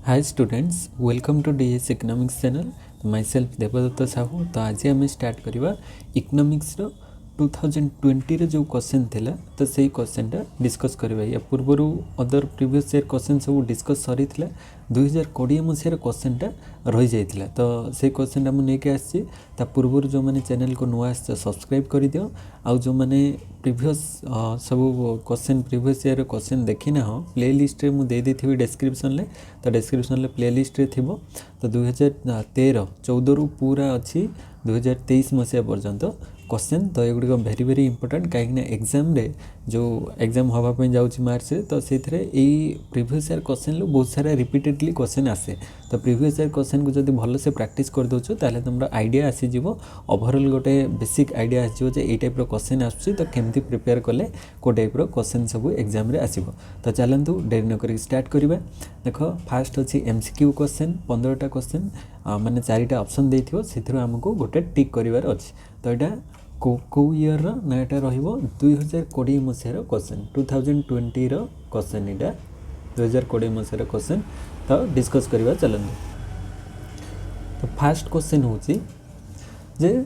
Hi students, welcome to DS economics channel. Myself Devdatta Sahu. तो आज आम स्टार्ट करवा इकोनॉमिक्स 2020 जो क्वेश्चन थिला तो सही क्वेश्चनटा डिस्कस करवा। या पूर्वर अदर प्रीवियस ईयर क्वेश्चन सब डिस्कस सरी 2020 मसीहार क्वेश्चनटा रही जाइए। तो से क्वेश्चनटा मुझे आसी पूर्व जो मैंने चैनल को नुआ सब्सक्राइब कर दियो। आउ जो मैंने प्रीवियस सब क्वेश्चन प्रीवियस ईयर क्वेश्चन देखी ना प्ले लिस्ट में मुझे देती डिस्क्रिप्शन में। तो डिस्क्रिप्शन में प्ले लिस्ट रे थी। तो 2013-14 रु पूरा अच्छी 2023 मसीहा पर्यंत क्वेश्चन। तो ये गुड़िक भेरी भेरी इंपोर्टेंट कहीं एग्जाम रे जो एग्जाम हाँवाई जाऊँगी मार्च से। तो से प्रीवियस ईयर क्वेश्चन बहुत सारा रिपीटेडली क्वेश्चन आसे। तो प्रीवियस ईयर क्वेश्चन को जब भल से प्रैक्टिस कर दो ताले तुम आइडिया आसीज ओवरऑल गोटे बेसिक आइडिया आसो ये टाइप क्वेश्चन आसूँ। तो केमती प्रिपेयर कले को टाइप क्वेश्चन सब एग्जाम रे आसीबो। तो चलतु डेरी नक स्टार्ट करवा। देख फास्ट अच्छी एमसीक्यू क्वेश्चन 15टा क्वेश्चन माने 4टा ऑप्शन देथिबो से आमको गोटे टिक करिवार अछि। तो यहाँ को ईयर ना यहाँ रहिबो 2020 मसीहार क्वेश्चन 2020 क्वेश्चन यहाँ 2020 मसीहार क्वेश्चन। तो डिस्कस करवा चलतु। तो फास्ट क्वेश्चन होची जे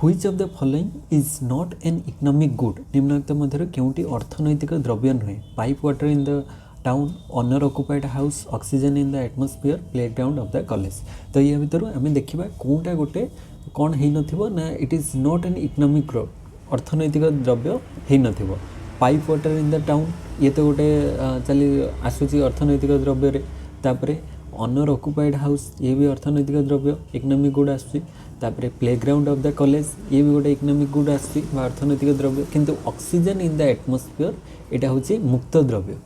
which of the following is not an economic good. निम्नलिखित मध्य केउटी अर्थनैतिक द्रव्य नुहे। Pipe water in the town, owner occupied house, oxygen in the atmosphere, playground of the college. तो या भितर आम देखा कौटा गोटे कौन है ना it is not an economic अर्थनैतिक द्रव्य है न। Pipe water in the town ये तो गोटे चली आसूची अर्थनैतिक द्रव्य रे। तापरे ऑनर ऑक्युपाइड हाउस ये भी अर्थनैतिक द्रव्य इकोनॉमिक गुड आसूची। तापरे प्लेग्राउंड ऑफ द कॉलेज ये भी गोटे इकोनॉमिक गुड आसूची अर्थनैतिक द्रव्य। किंतु ऑक्सीजन इन द एटमॉस्फेयर यहाँ हूँ मुक्त द्रव्य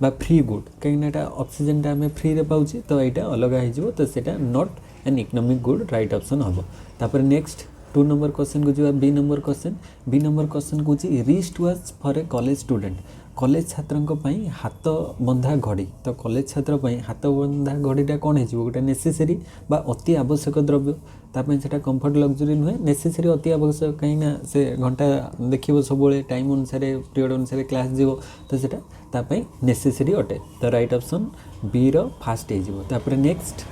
बा फ्री गुड कहीं ऑक्सीजन आम फ्री रे पाउची। तो यहाँ अलग हो तो सेटा not an economic good right option हम। तापर नेक्स्ट 2 नंबर क्वेश्चन को जो B number question. B number question कौन wrist watch for a college student. College छात्रों हाथ बंधा घड़ी। तो कॉलेज छात्र हाथ बंधा घड़ीटा कौन हो गोटे नेसेसरी बा अति आवश्यक द्रव्य। तापाई से कंफर्ट लग्जरी नुहे नेसेसरी अति आवश्यक कहीं से घंटा देखो सब टाइम अनुसार पीरियड अनुसार क्लास जीव। तो सेटा नेसेसरी अटे। तो राइट ऑप्शन बी रो फास्ट हो। नेक्स्ट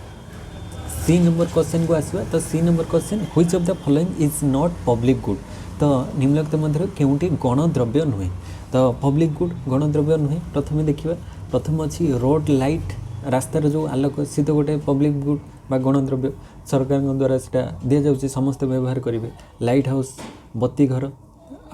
सी नंबर क्वेश्चन को आसवा। तो C number question which of the following is not public good. तो निम्नलिखित मध्य केउटी गणद्रव्य नुहे। तो पब्लिक गुड गणद्रव्य नुहे। प्रथम देखिए प्रथम अच्छी रोड लाइट रास्तार जो आलोक सी तो गोटे पब्लिक गुड बा गणद्रव्य सरकार द्वारा से दि जाऊँगी समस्त व्यवहार करेंगे। लाइट हाउस बत्ती घर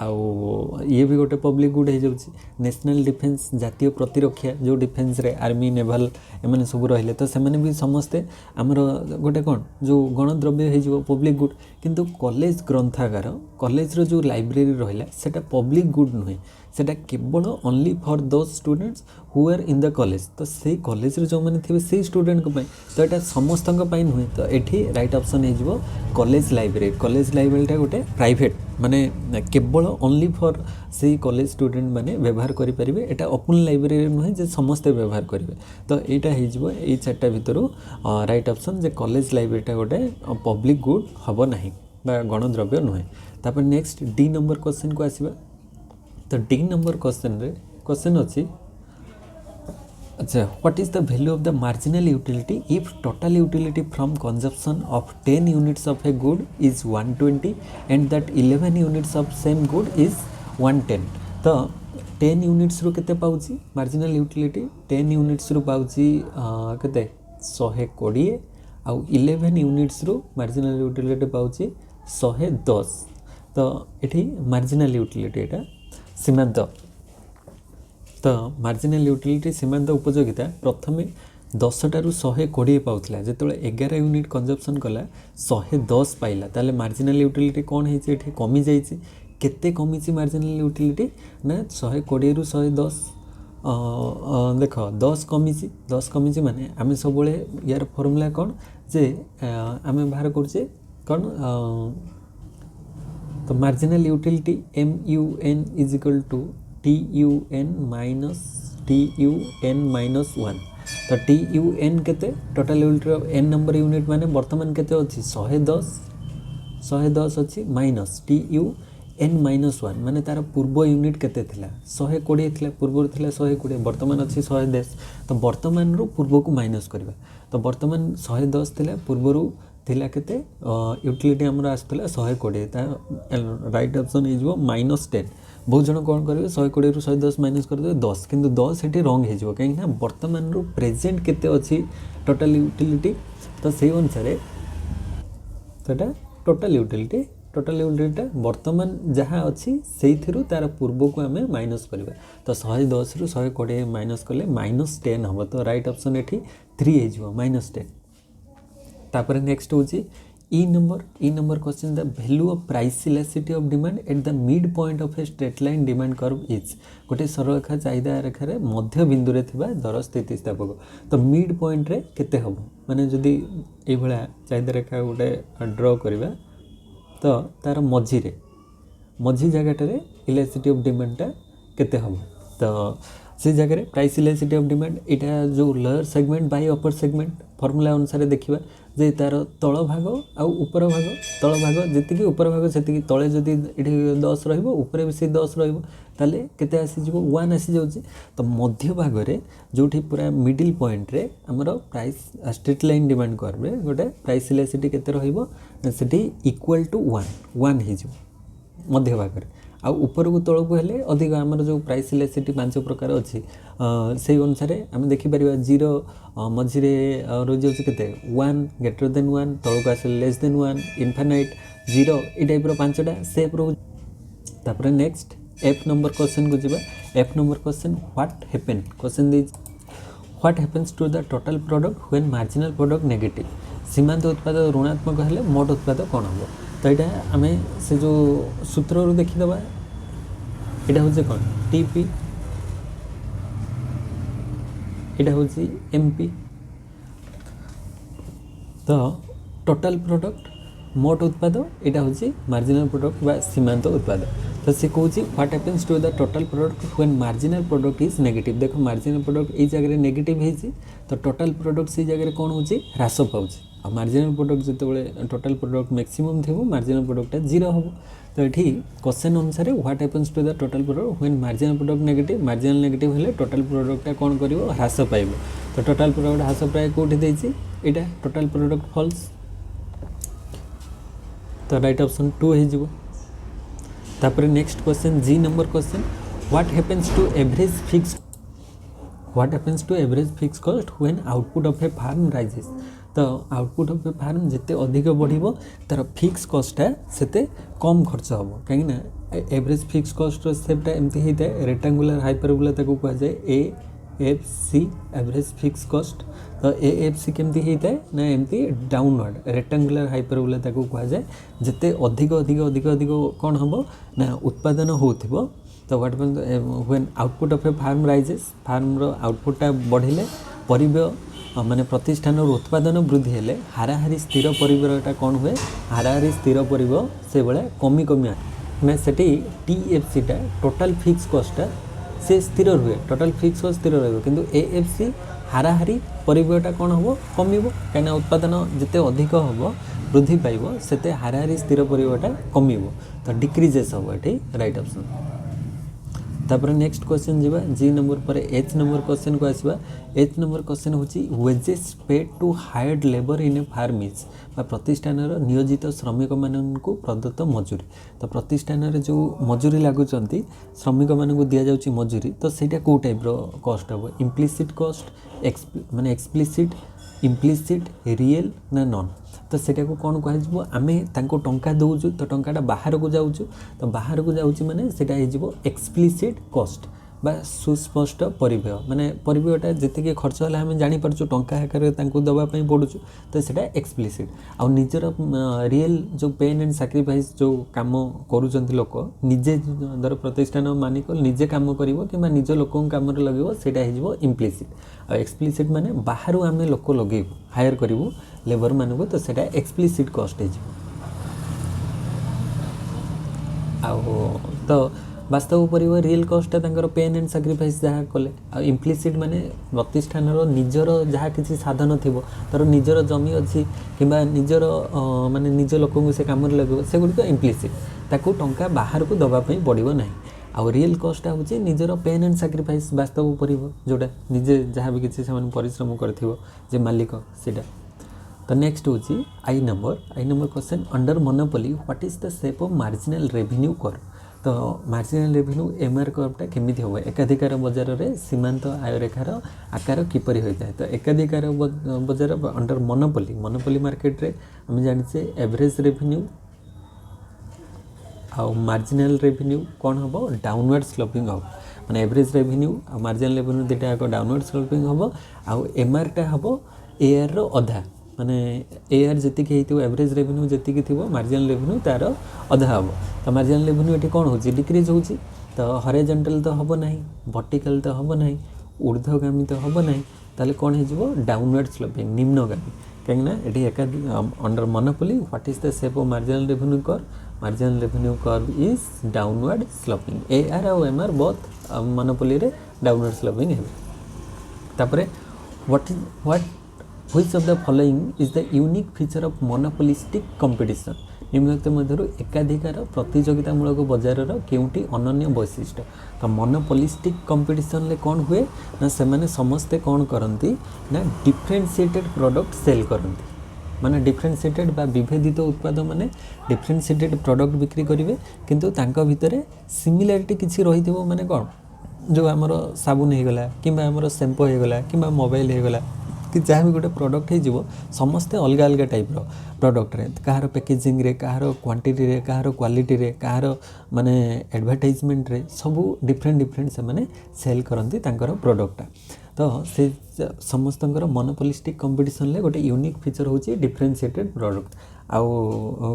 आउ ये भी गोटे पब्लिक गुड हो जाऊँगी। नेशनल डिफेन्स जातीय प्रतिरक्षा जो डिफेन्स रे आर्मी नेभाल एम सब रहिले तो से भी समस्ते आमर गोटे कौन जो गणद्रव्य हो पब्लिक गुड। किंतु कॉलेज ग्रंथागार कॉलेज जो लाइब्रेरी रहा सेटा पब्लिक गुड नुहे सेटा केवल ओनली फॉर दो students who are in the college. तो से कॉलेज जो मैंने थे से स्टूडेंट को तो यहाँ समस्त नुहे। तो ये राइट ऑप्शन हो कॉलेज लाइब्रेरी। कॉलेज लाइब्रेरीटा गोटे प्राइवेट माने केवल ओनली फॉर से कॉलेज स्टूडेंट माने व्यवहार करेंगे। यहाँ ओपन लाइब्रेरी नुहे जे समस्ते व्यवहार करेंगे। तो यहाँ हो ये 4टा भितर राइट ऑप्शन जे कॉलेज लाइब्रेरीटा गोटे पब्लिक गुड हम ना गणद्रव्य नुहे। तापर नेक्स्ट डी नंबर क्वेश्चन को आसवा। तो डी नंबर क्वेश्चन रे क्वेश्चन अच्छी अच्छा what is the value of the marginal utility if total utility from consumption of 10 units of a good is 120 and that 11 units of same good is 110। तो 10 units रु केते पाउची marginal utility 10 units रु पाउची केते 120 आउ 11 units रु marginal utility पाउची 110। तो ये marginal utility यहाँ सीमांत। तो मार्जिनल यूटिलिटी सीमांत उपयोगिता प्रथम 10टारू 120 पाउला जो 11 यूनिट कंजप्शन कला 110 पाइला ताले मार्जिनल यूटिलिटी कौन है कमी जाइए। केते कमी मार्जिनल यूटिलिटी ना 120 रु 110 देख 10 कमी 10 कमी माने आम सब यार फॉर्मूला कौन जे आम बाहर कर कौन तो marginal utility MUN is equal to TUN minus TUN minus 1। तो TUN केते total unit of n number unit माने वर्तमान केते अछि 110 अच्छी माइनस TUN n-1 माने तार पूर्व यूनिट केते थिला 120 थिला पूर्व थिला 120 वर्तमान अछि 110 तो वर्तमान रो पूर्व को माइनस करबा तो वर्तमान 110 थिला पूर्व रो थिला केते यूटिलिटी हमर आस्तला 120 ता राइट ऑप्शन इज वो -10 बहुत जन कोन करबे 120 रु 110 माइनस कर दे 10 किंतु 10 एठी रॉन्ग हे जबो काहे ना वर्तमान रो प्रेजेंट केते अछि टोटल यूटिलिटी तो सेही अनुसार तटा टोटल यूटिलिटी वर्तमान जहाँ अच्छी से तार पूर्व को आम माइनस करवा तो 110 रु 120 माइनस कले -10 हम तो राइट ऑप्शन एठी 3 हो -10 तापर नेक्स्ट हूँ E number question the value of price elasticity of demand at the mid point of a straight line demand curve is गोटे सरलरेखा चाहिदा रेखार मध्य बिंदु रे थिबा दर स्थितिस्थापक तो मिड पॉइंट रे केते हबो माने जदी ए भला चाहिदा रेखा गोटे ड्रॉ करबा तो तार मझी जगह इलास्टिसिटी ऑफ डिमांडटा केते हम तो से जगह प्राइस इलास्टिसिटी ऑफ डिमांड इटा जो lower segment bye upper segment formula अनुसार देखिबा जे तार तळ भाग आ ऊपर भाग तळ भाग जति ऊपर भाग सेति तळे जदि इठी 10 रहइबो ऊपर भी से 10 रहइबो ताले केते आसी जिवो 1 आसी जाउची तो मध्य भाग रे जोठी पूरा मिडिल पॉइंट रे हमरो प्राइस स्ट्रेट लाइन डिमांड करबे गोटे प्राइस इलास्टिसिटी केते रहइबो सेठी इक्वल टू 1 हे जिवो मध्य भाग रे आ ऊपर को तळ को हेले अधिक हमर जो प्राइस इलास्टिसिटी 5 प्रकार अछि से अनुसार हम देखि परिबा 0 मझी रे रहि जाउची केते 1 ग्रेटर देन 1 तळ को आसे लेस देन 1 इनफाइनाइट 0 ई टाइप रो पांचटा शेप रो तापर नेक्स्ट एफ नंबर क्वेश्चन को जिबा F number question what happen question this what happens to the total product when marginal product negative सीमांत उत्पाद ऋणात्मक हेले मोट उत्पाद कोन हो तो यहाँ आम से जो सूत्र देखीदबा यहाँ हूँ कौन टीपी यहाँ हूँ एमपी तो टोटल प्रोडक्ट मोट उत्पाद यहाँ हूँ मार्जिनल प्रोडक्ट बा सीमांत उत्पाद तो सी कौन what happens to the total product when marginal product is negative देखो मार्जिनल प्रोडक्ट ये जगह नेगेटिव है तो टोटल प्रोडक्ट से जगह कौन हो ह्रास पाँच और मार्जिनल प्रोडक्ट जो टोटल प्रोडक्ट मैक्सिमम थी मार्जिनल प्रोडक्ट 0 हम तो ये क्वेश्चन अनुसार what happens to the total product when marginal product negative हेले टोटल प्रोडक्टा कौन कर ह्रास पाइब तो टोटल प्रोडक्ट ह्रास प्राय कौटी देछि एटा टोटल प्रोडक्ट फॉल्स तो राइट ऑप्शन 2 हो जिवो तापर next question G number question what happens to average fix cost when output of a firm rises तो आउटपुट ऑफ ए फार्म जिते अधिक बढ़िबो तार फिक्स कॉस्टटा सेते कम खर्च होबो काहे ना एवरेज फिक्स कॉस्ट रो सेपटा एमती हेता रेक्टेंगुलर हाइपरबोला ताको कह जाय A F C average fix cost तो ए एफ सी केमती हेता ना एमती डाउनवर्ड रेक्टेंगुलर हाइपरबोला ताको कह जाय जिते अधिक अधिक अधिक अधिक कोन होबो ना उत्पादन होथिबो तो what when output of a firm rises firm रो आउटपुटटा बढ़िले परिबेय माने प्रतिष्ठान उत्पादन वृद्धि हेले हाराहारी स्थिर परिबेयटा कौन हुए हाराहारी स्थिर परिबेय से बेले कमी कमी मैं सेठी टीएफसीटा टोटल फिक्स कॉस्टटा से स्थिर रुए टोटल फिक्स कॉस्ट स्थिर रहिबो किंतु एएफसी हाराहारी परिबेयटा कौन होबो कमिबो काना उत्पादन जिते अधिक होबो वृद्धि पाइबो सेते हाराहारी स्थिर परिबेयटा कमिबो तो डिक्रीजेस होबो एठी राइट ऑप्शन तापर नेक्स्ट क्वेश्चन जीवा जी नंबर पर एच नंबर क्वेश्चन को आसवा एच नंबर क्वेश्चन होची wages paid to hired labour in a firm is प्रतिष्ठान नियोजित श्रमिक मानू प्रदत्त मजूरी तो प्रतिष्ठान जो मजूरी लगुंट श्रमिक मानू दि जाऊँगी मजूरी तो सहीटा कौ टाइप कॉस्ट हम इम्प्लिसिट कॉस्ट माने एक्सप्लिसिट इम्प्लिसिट रियल ना नॉन तो सेटा को कौन कह आमे तांको टंका दौचु तो टंकाटा बाहर को जाऊँ तो बाहर को जाऊँ माने सेटा हो एक्सप्लिसिट कॉस्ट बा सुस्पष्ट परिव्यय माने परिव्ययटा जी खर्च है आम जापर टंका आकार दवापाई पड़ू तो सेटा एक्सप्लिसिट आ निजर रियल जो पेन एंड सैक्रिफाइस जो काम करुँच लोक निजे धर प्रतिष्ठान मालिक निजे कम कर कि निज लोक कम लगे सेटा हो इम्प्लिसिट आ एक्सप्लिसिट माने बाहर आम लोक लगे हायर करूँ लेबर मानक तो सेटा एक्सप्लिसिट कॉस्ट हो तो ବାସ୍ତବ ପରିବ ରିଏଲ୍ କଷ୍ଟଟା ତାଙ୍କର ପେନ୍ ଆଣ୍ଡ ସାକ୍ରିଫାଇସ୍ ଯାହା କଲେ। ଆଉ ଇମ୍ପ୍ଲିସିଟ୍ ମାନେ ପ୍ରତିଷ୍ଠାନର ନିଜର ଯାହା କିଛି ସାଧନ ଥିବ, ତା'ର ନିଜର ଜମି ଅଛି କିମ୍ବା ନିଜର ମାନେ ନିଜ ଲୋକଙ୍କୁ ସେ କାମରେ ଲଗାଇବ, ସେଗୁଡ଼ିକ ଇମ୍ପ୍ଲିସିଟ୍, ତାକୁ ଟଙ୍କା ବାହାରକୁ ଦେବା ପାଇଁ ପଡ଼ିବ ନାହିଁ। ଆଉ ରିଏଲ୍ କଷ୍ଟଟା ହେଉଛି ନିଜର ପେନ୍ ଆଣ୍ଡ ସାକ୍ରିଫାଇସ୍, ବାସ୍ତବ ପରିବ ଯେଉଁଟା ନିଜେ ଯାହା ବି କିଛି ସେମାନେ ପରିଶ୍ରମ କରିଥିବ ଯେ ମାଲିକ ସେଇଟା। ତ ନେକ୍ସଟ ହେଉଛି I number question under monopoly what is the shape of marginal revenue curve. ତ ମାର୍ଜିନାଲ୍ ରେଭିନ୍ୟୁ ଏମ୍ଆର୍ କର୍ଭଟା କେମିତି ହେବ, ଏକାଧିକାର ବଜାରରେ ସୀମାନ୍ତ ଆୟରେଖାର ଆକାର କିପରି ହୋଇଥାଏ। ତ ଏକାଧିକାର ବଜାର ଅଣ୍ଡର ମୋନୋପୋଲି ମାର୍କେଟରେ ଆମେ ଜାଣିଛେ ଏଭରେଜ୍ ରେଭିନ୍ୟୁ ଆଉ ମାର୍ଜିନାଲ୍ ରେଭିନ୍ୟୁ କ'ଣ ହେବ, ଡାଉନୱାର୍ଡ଼ ସ୍ଲୋପିଂ ହେବ। ମାନେ ଏଭରେଜ୍ ରେଭିନ୍ୟୁ ଆଉ ମାର୍ଜିନାଲ୍ ରେଭିନ୍ୟୁ ଦୁଇଟା ଯାକ ଡାଉନୱାର୍ଡ଼ ସ୍ଲୋପିଂ ହେବ। ଆଉ ଏମ୍ଆର୍ଟା ହେବ ଏଆର୍ର ଅଧା, ମାନେ ଏଆର୍ ଯେତିକି ହେଇଥିବ ଏଭରେଜ୍ ରେଭିନ୍ୟୁ ଯେତିକି ଥିବ ମାର୍ଜିନାଲ୍ ରେଭିନ୍ୟୁ ତା'ର ଅଧା ହେବ। ତ ମାର୍ଜିନାଲ୍ ରେଭିନ୍ୟୁ ଏଠି କ'ଣ ହେଉଛି, ଡିକ୍ରିଜ୍ ହେଉଛି। ତ ହରିଜଣ୍ଟାଲ୍ ତ ହେବ ନାହିଁ, ଭର୍ଟିକାଲ୍ ତ ହେବ ନାହିଁ, ଊର୍ଦ୍ଧ୍ୱଗାମୀ ତ ହେବ ନାହିଁ, ତାହେଲେ କ'ଣ ହେଇଯିବ, ଡାଉନୱାର୍ଡ଼ ସ୍ଲୋପିଂ, ନିମ୍ନଗାମୀ। କାହିଁକିନା ଏଠି under monopoly what is the shape of marginal revenue curve, marginal revenue curve is downward sloping. AR ଆଉ ଏମ୍ଆର୍ ବୋଥ୍ ମୋନୋପୋଲିରେ ଡାଉନୱାର୍ଡ଼ ସ୍ଲୋପିଂ ହେବେ। ତାପରେ which of the following is the unique feature of monopolistic competition। ନିମ୍ନଲିଖିତ ମଧ୍ୟରୁ ଏକାଧିକାର ପ୍ରତିଯୋଗିତାମୂଳକ ବଜାରର କେଉଁଟି ଅନନ୍ୟ ବୈଶିଷ୍ଟ୍ୟ। ତ ମୋନୋପୋଲିଷ୍ଟିକ୍ କମ୍ପିଟିସନ୍ରେ କ'ଣ ହୁଏ ନା, ସେମାନେ ସମସ୍ତେ କ'ଣ କରନ୍ତି ନା ଡିଫରେନ୍ସିଏଟେଡ୍ ପ୍ରଡ଼କ୍ଟ ସେଲ୍ କରନ୍ତି। ମାନେ ଡିଫରେନ୍ସିଏଟେଡ୍ ବା ବିଭେଦିତ ଉତ୍ପାଦ, ମାନେ ଡିଫରେନ୍ସିଏଟେଡ୍ ପ୍ରଡ଼କ୍ଟ ବିକ୍ରି କରିବେ, କିନ୍ତୁ ତାଙ୍କ ଭିତରେ ସିମିଲାରିଟି କିଛି ରହିଥିବ। ମାନେ କ'ଣ, ଯେଉଁ ଆମର ସାବୁନ ହେଇଗଲା କିମ୍ବା ଆମର ସେମ୍ପୋ ହେଇଗଲା କିମ୍ବା ମୋବାଇଲ୍ ହେଇଗଲା କି ଯାହା ବି ଗୋଟେ ପ୍ରଡ଼କ୍ଟ ହେଇଯିବ, ସମସ୍ତେ ଅଲଗା ଅଲଗା ଟାଇପ୍ର ପ୍ରଡ଼କ୍ଟରେ, କାହାର ପ୍ୟାକେଜିଂରେ, କାହାର କ୍ୱାଣ୍ଟିଟିରେ, କାହାର କ୍ୱାଲିଟିରେ, କାହାର ମାନେ ଆଡ଼ଭର୍ଟାଇଜମେଣ୍ଟରେ, ସବୁ ଡିଫରେଣ୍ଟ ସେମାନେ ସେଲ୍ କରନ୍ତି ତାଙ୍କର ପ୍ରଡ଼କ୍ଟଟା। ତ ସେ ସମସ୍ତଙ୍କର ମୋନୋପୋଲିଷ୍ଟିକ୍ କମ୍ପିଟିସନ୍ରେ ଗୋଟେ ୟୁନିକ୍ ଫିଚର୍ ହେଉଛି ଡିଫରେନ୍ସିଏଟେଡ୍ ପ୍ରଡ଼କ୍ଟ। ଆଉ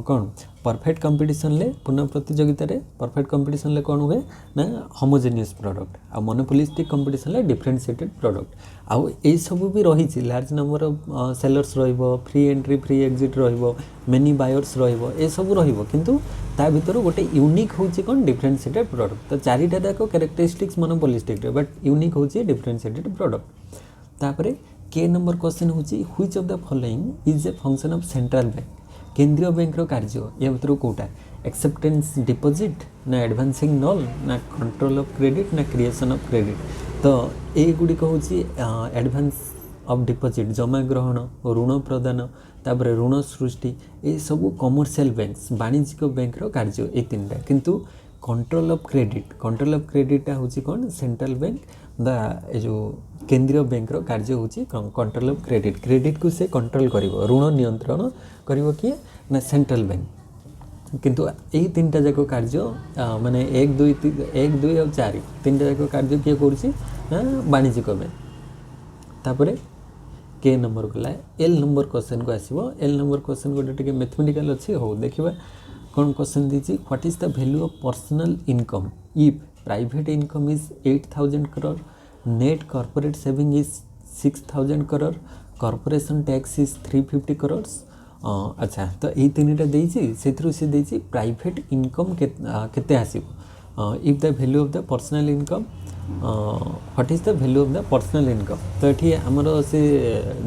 କ'ଣ ପରଫେକ୍ଟ କମ୍ପିଟିସନ୍ରେ, ପୁନଃ ପ୍ରତିଯୋଗିତାରେ ପରଫେକ୍ଟ କମ୍ପିଟିସନ୍ରେ କ'ଣ ହୁଏ ନା ହୋମୋଜେନିୟସ୍ ପ୍ରଡ଼କ୍ଟ, ଆଉ ମୋନୋପୋଲିଷ୍ଟିକ୍ କମ୍ପିଟିସନ୍ରେ ଡିଫରେନ୍ସିଏଟେଡ୍ ପ୍ରଡ଼କ୍ଟ। ଆଉ ଏଇସବୁ ବି ରହିଛି, ଲାର୍ଜ ନମ୍ବର ଅଫ୍ ସେଲର୍ସ ରହିବ, ଫ୍ରି ଏଣ୍ଟ୍ରି ଫ୍ରି ଏକ୍ଜିଟ୍ ରହିବ, ମେନି ବାୟର୍ସ ରହିବ, ଏସବୁ ରହିବ, କିନ୍ତୁ ତା ଭିତରୁ ଗୋଟେ ୟୁନିକ୍ ହେଉଛି କ'ଣ, ଡିଫରେନ୍ସିଏଟେଡ୍ ପ୍ରଡ଼କ୍ଟ। ତ ଚାରିଟା ଯାକ କ୍ୟାରେକ୍ଟରିଷ୍ଟିକ୍ସ ମୋନୋପୋଲିଷ୍ଟିକ୍ରେ, ବଟ୍ ୟୁନିକ୍ ହେଉଛି ଡିଫରେନ୍ସିଏଟେଡ୍ ପ୍ରଡ଼କ୍ଟ। ତାପରେ କେ ନମ୍ବର କ୍ୱେଶ୍ଚନ୍ ହେଉଛି which of the following is a function of central bank. କେନ୍ଦ୍ରୀୟ ବ୍ୟାଙ୍କର କାର୍ଯ୍ୟ ୟା ଭିତରୁ କେଉଁଟା, ଆକ୍ସେପ୍ଟେନ୍ସ ଡିପୋଜିଟ୍ ନା ଆଡ଼ଭାନ୍ସିଂ ନଲ୍ ନା କଣ୍ଟ୍ରୋଲ୍ ଅଫ୍ କ୍ରେଡ଼ିଟ୍ ନା କ୍ରିଏସନ୍ ଅଫ୍ କ୍ରେଡ଼ିଟ୍। ତ ଏଗୁଡ଼ିକ ହେଉଛି ଆଡ଼ଭାନ୍ସ ଅଫ୍ ଡିପୋଜିଟ୍, ଜମା ଗ୍ରହଣ, ଋଣ ପ୍ରଦାନ, ତାପରେ ଋଣ ସୃଷ୍ଟି, ଏସବୁ କମର୍ସିଆଲ ବ୍ୟାଙ୍କସ୍, ବାଣିଜ୍ୟିକ ବ୍ୟାଙ୍କର କାର୍ଯ୍ୟ ଏଇ ତିନିଟା। କିନ୍ତୁ କଣ୍ଟ୍ରୋଲ୍ ଅଫ୍ କ୍ରେଡ଼ିଟ୍ଟା ହେଉଛି କ'ଣ, ସେଣ୍ଟ୍ରାଲ୍ ବ୍ୟାଙ୍କ ବା ଏ ଯେଉଁ କେନ୍ଦ୍ରୀୟ ବ୍ୟାଙ୍କର କାର୍ଯ୍ୟ ହେଉଛି କଣ୍ଟ୍ରୋଲ୍ ଅଫ୍ କ୍ରେଡ଼ିଟ୍କୁ ସେ କଣ୍ଟ୍ରୋଲ୍ କରିବ, ଋଣ ନିୟନ୍ତ୍ରଣ କରିବ କିଏ ନା ସେଣ୍ଟ୍ରାଲ୍ ବ୍ୟାଙ୍କ। କିନ୍ତୁ ଏଇ ତିନିଟା ଯାକ କାର୍ଯ୍ୟ ମାନେ 1, 2 ଆଉ 4 ତିନିଟା ଯାକ କାର୍ଯ୍ୟ କିଏ କରୁଛି ନା ବାଣିଜ୍ୟିକ ବ୍ୟାଙ୍କ। ତାପରେ କେ ନମ୍ବର ଗଲା, ଏଲ୍ ନମ୍ବର କ୍ୱେଶ୍ଚନ୍କୁ ଆସିବ। ଏଲ୍ ନମ୍ବର କ୍ୱେଶ୍ଚନ୍ ଗୋଟେ ଟିକେ ମ୍ୟାଥମେଟିକାଲ୍ ଅଛି, ହଉ ଦେଖିବା କ'ଣ କ୍ୱେଶ୍ଚନ୍ ଦେଇଛି। What is the value of personal income if private income is 8,000 crore, net corporate saving is 6,000 crore, corporation tax is 350 crores। ଆଚ୍ଛା, ତ ଏଇ ତିନିଟା ଦେଇଛି, ସେଥିରୁ ସେ ଦେଇଛି ପ୍ରାଇଭେଟ୍ ଇନକମ୍ କେତେ ଆସିବ। If the value of the personal income, what is the value of the personal income. ତ ଏଠି ଆମର ସେ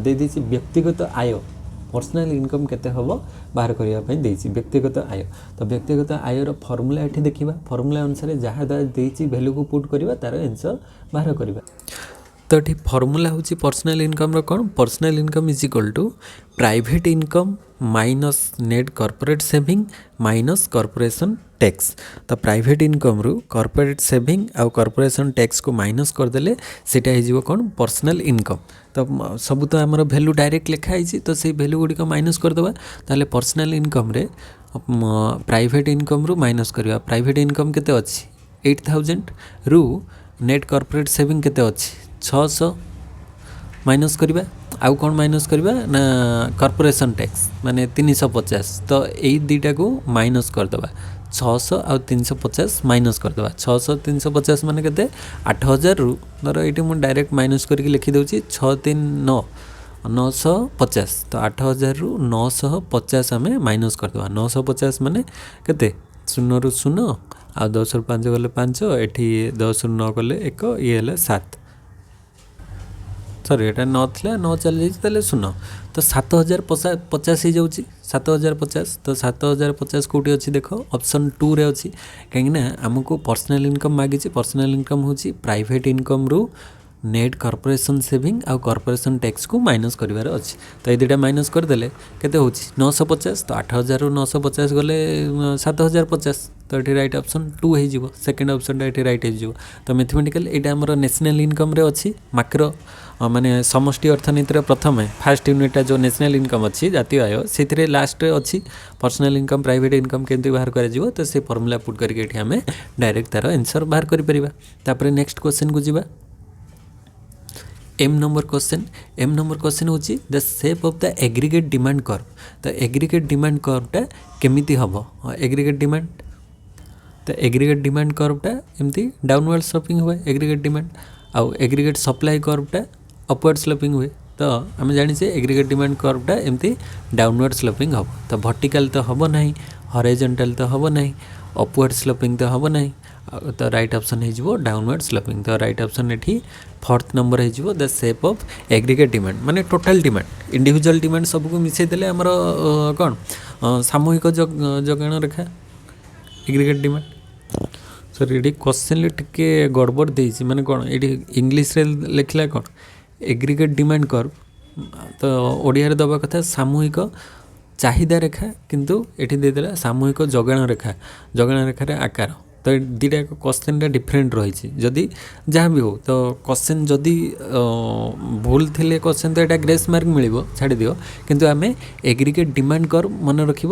ଦେଇଦେଇଛି ବ୍ୟକ୍ତିଗତ ଆୟ, ପର୍ସନାଲ୍ ଇନକମ୍ କେତେ ହେବ ବାହାର କରିବା ପାଇଁ ଦେଇଛି ବ୍ୟକ୍ତିଗତ ଆୟ। ତ ବ୍ୟକ୍ତିଗତ ଆୟର ଫର୍ମୁଲା ଏଠି ଦେଖିବା, ଫର୍ମୁଲା ଅନୁସାରେ ଯାହା ଦେଇଛି ଭ୍ୟାଲ୍ୟୁକୁ ପୁଟ୍ କରିବା, ତା'ର ଆନ୍ସର୍ ବାହାର କରିବା। ତ ଏଠି ଫର୍ମୁଲା ହେଉଛି ପର୍ସନାଲ୍ ଇନକମ୍ର କ'ଣ, personal income is equal to private income minus net corporate saving minus corporation tax. তো প্রাইভেট ইনকম্রু কর্পোরেট সেভিং আউ কর্পোরেসন ট্যাক্সକୁ মাইনସ୍ କରିଦେଲେ ସେଇଟା ହେଇଯିବ କ'ଣ, ପର୍ସନାଲ୍ ଇନକମ୍। ତ ସବୁ ତ ଆମର ଭ୍ୟାଲୁ ଡାଇରେକ୍ଟ ଲେଖା ହେଇଛି, ତ ସେଇ ଭ୍ୟାଲୁ ଗୁଡ଼ିକ ମାଇନସ୍ କରିଦେବା। ତାହେଲେ ପର୍ସନାଲ୍ ଇନକମ୍ରେ ପ୍ରାଇଭେଟ୍ ଇନକମ୍ରୁ ମାଇନସ୍ କରିବା। ପ୍ରାଇଭେଟ୍ ଇନକମ୍ କେତେ ଅଛି 8,000ରୁ ନେଟ୍ କର୍ପୋରେଟ୍ ସେଭିଂ କେତେ ଅଛି 600 ମାଇନସ୍ କରିବା। ଆଉ କ'ଣ ମାଇନସ୍ କରିବା ନା କର୍ପୋରେସନ୍ ଟ୍ୟାକ୍ସ ମାନେ 350। ତ ଏଇ ଦୁଇଟାକୁ ମାଇନସ୍ କରିଦେବା, 600 ଆଉ 350 ମାଇନସ୍ କରିଦେବା। 600 350 ମାନେ କେତେ 8,000ରୁ, ଧର ଏଇଠି ମୁଁ ଡାଇରେକ୍ଟ ମାଇନସ୍ କରିକି ଲେଖିଦେଉଛି 6 3 9 950। ତ 8,000ରୁ 950 ଆମେ ମାଇନସ୍ କରିଦେବା। 950 ମାନେ କେତେ 0ରୁ 0 आ 10 रु 5 गले 5 एठी 10 रु 9 गले 1 ये हेले 7 सॉरी एटा 9 थिला 9 चल जाई तले सुनो तो 7050 ही जाउची 7050 तो 7050 कोटी अछि देखो ऑप्शन 2 रे अछि कहीं ना हमको पर्सनल इनकम मागी छी पर्सनल इनकम होची प्राइवेट इनकम रु नेट कॉर्पोरेशन सेविंग आ कॉर्पोरेशन टैक्स को माइनस करिवार अछि तो ये दुटा माइनस कर देले केते होची 950 तो 8000 रु 950 गले 7050 तो ये राइट ऑप्शन 2 हे जिवो सेकंड ऑप्शन ये राइट हे जिवो तो मैथमेटिकल एटा हमर नेशनल इनकम रे अछि माक्रो माने समष्टि अर्थनीति प्रथम फास्ट यूनिटा जो नेशनल इनकम अच्छी जातीय आय से लास्ट अच्छी पर्सनल इनकम प्राइवेट इनकम केमती बाहर कर तो से फर्मूला पुट करके आम डायरेक्ट तार आंसर बाहर कर नेक्स्ट क्वेश्चन को जीवा एम नंबर क्वेश्चन हूँ the shape of the aggregate demand curve तो एग्रीगेट डिमांड कर्वटा केमिति हम एग्रीगेट डिमांड तो एग्रीगेट डिमांड कर्वटा एमती डाउनवर्ड स्लोपिंग हुए एग्रीगेट डिमांड आउ एग्रीगेट सप्लाई कर्वटा अपवर्ड स्लोपिंग हुए तो आम जाचे एग्रीगेट डिमांड कर्वटा एमती डाउनवर्ड स्लोपिंग हम तो वर्टिकल तो हम ना हॉरिजॉन्टल तो हम ना अपवर्ड स्लोपिंग तो हम ना तो राइट ऑप्शन हो डाउनवर्ड स्लोपिंग तो राइट ऑप्शन ये फोर्थ नंबर हो the shape of aggregate demand माने टोटल डिमांड इंडिविजुअल डिमांड सबको मिसई देले हमर कौन सामूहिक जगाण रेखा एग्रीगेट डिमांड सर ये क्वेश्चन टिके गड़बड़ देइछि माने कौन ये इंग्लिश रे लिखला कौन एग्रीगेट डिमांड कर्व तो ओडिया रे दबा कथा सामूहिक चाहिदा रेखा किंतु एठी देदेला सामूहिक जगाण रेखार आकार तो दुटा क्वेश्चन डिफरेंट रही जदि जहाँ भी हो तो क्वेश्चन जदि भूल थे क्वेश्चन तो यहाँ ग्रेस मार्क मिल छाड़ दियो किंतु आम एग्रीगेट डिमांड कर मन रख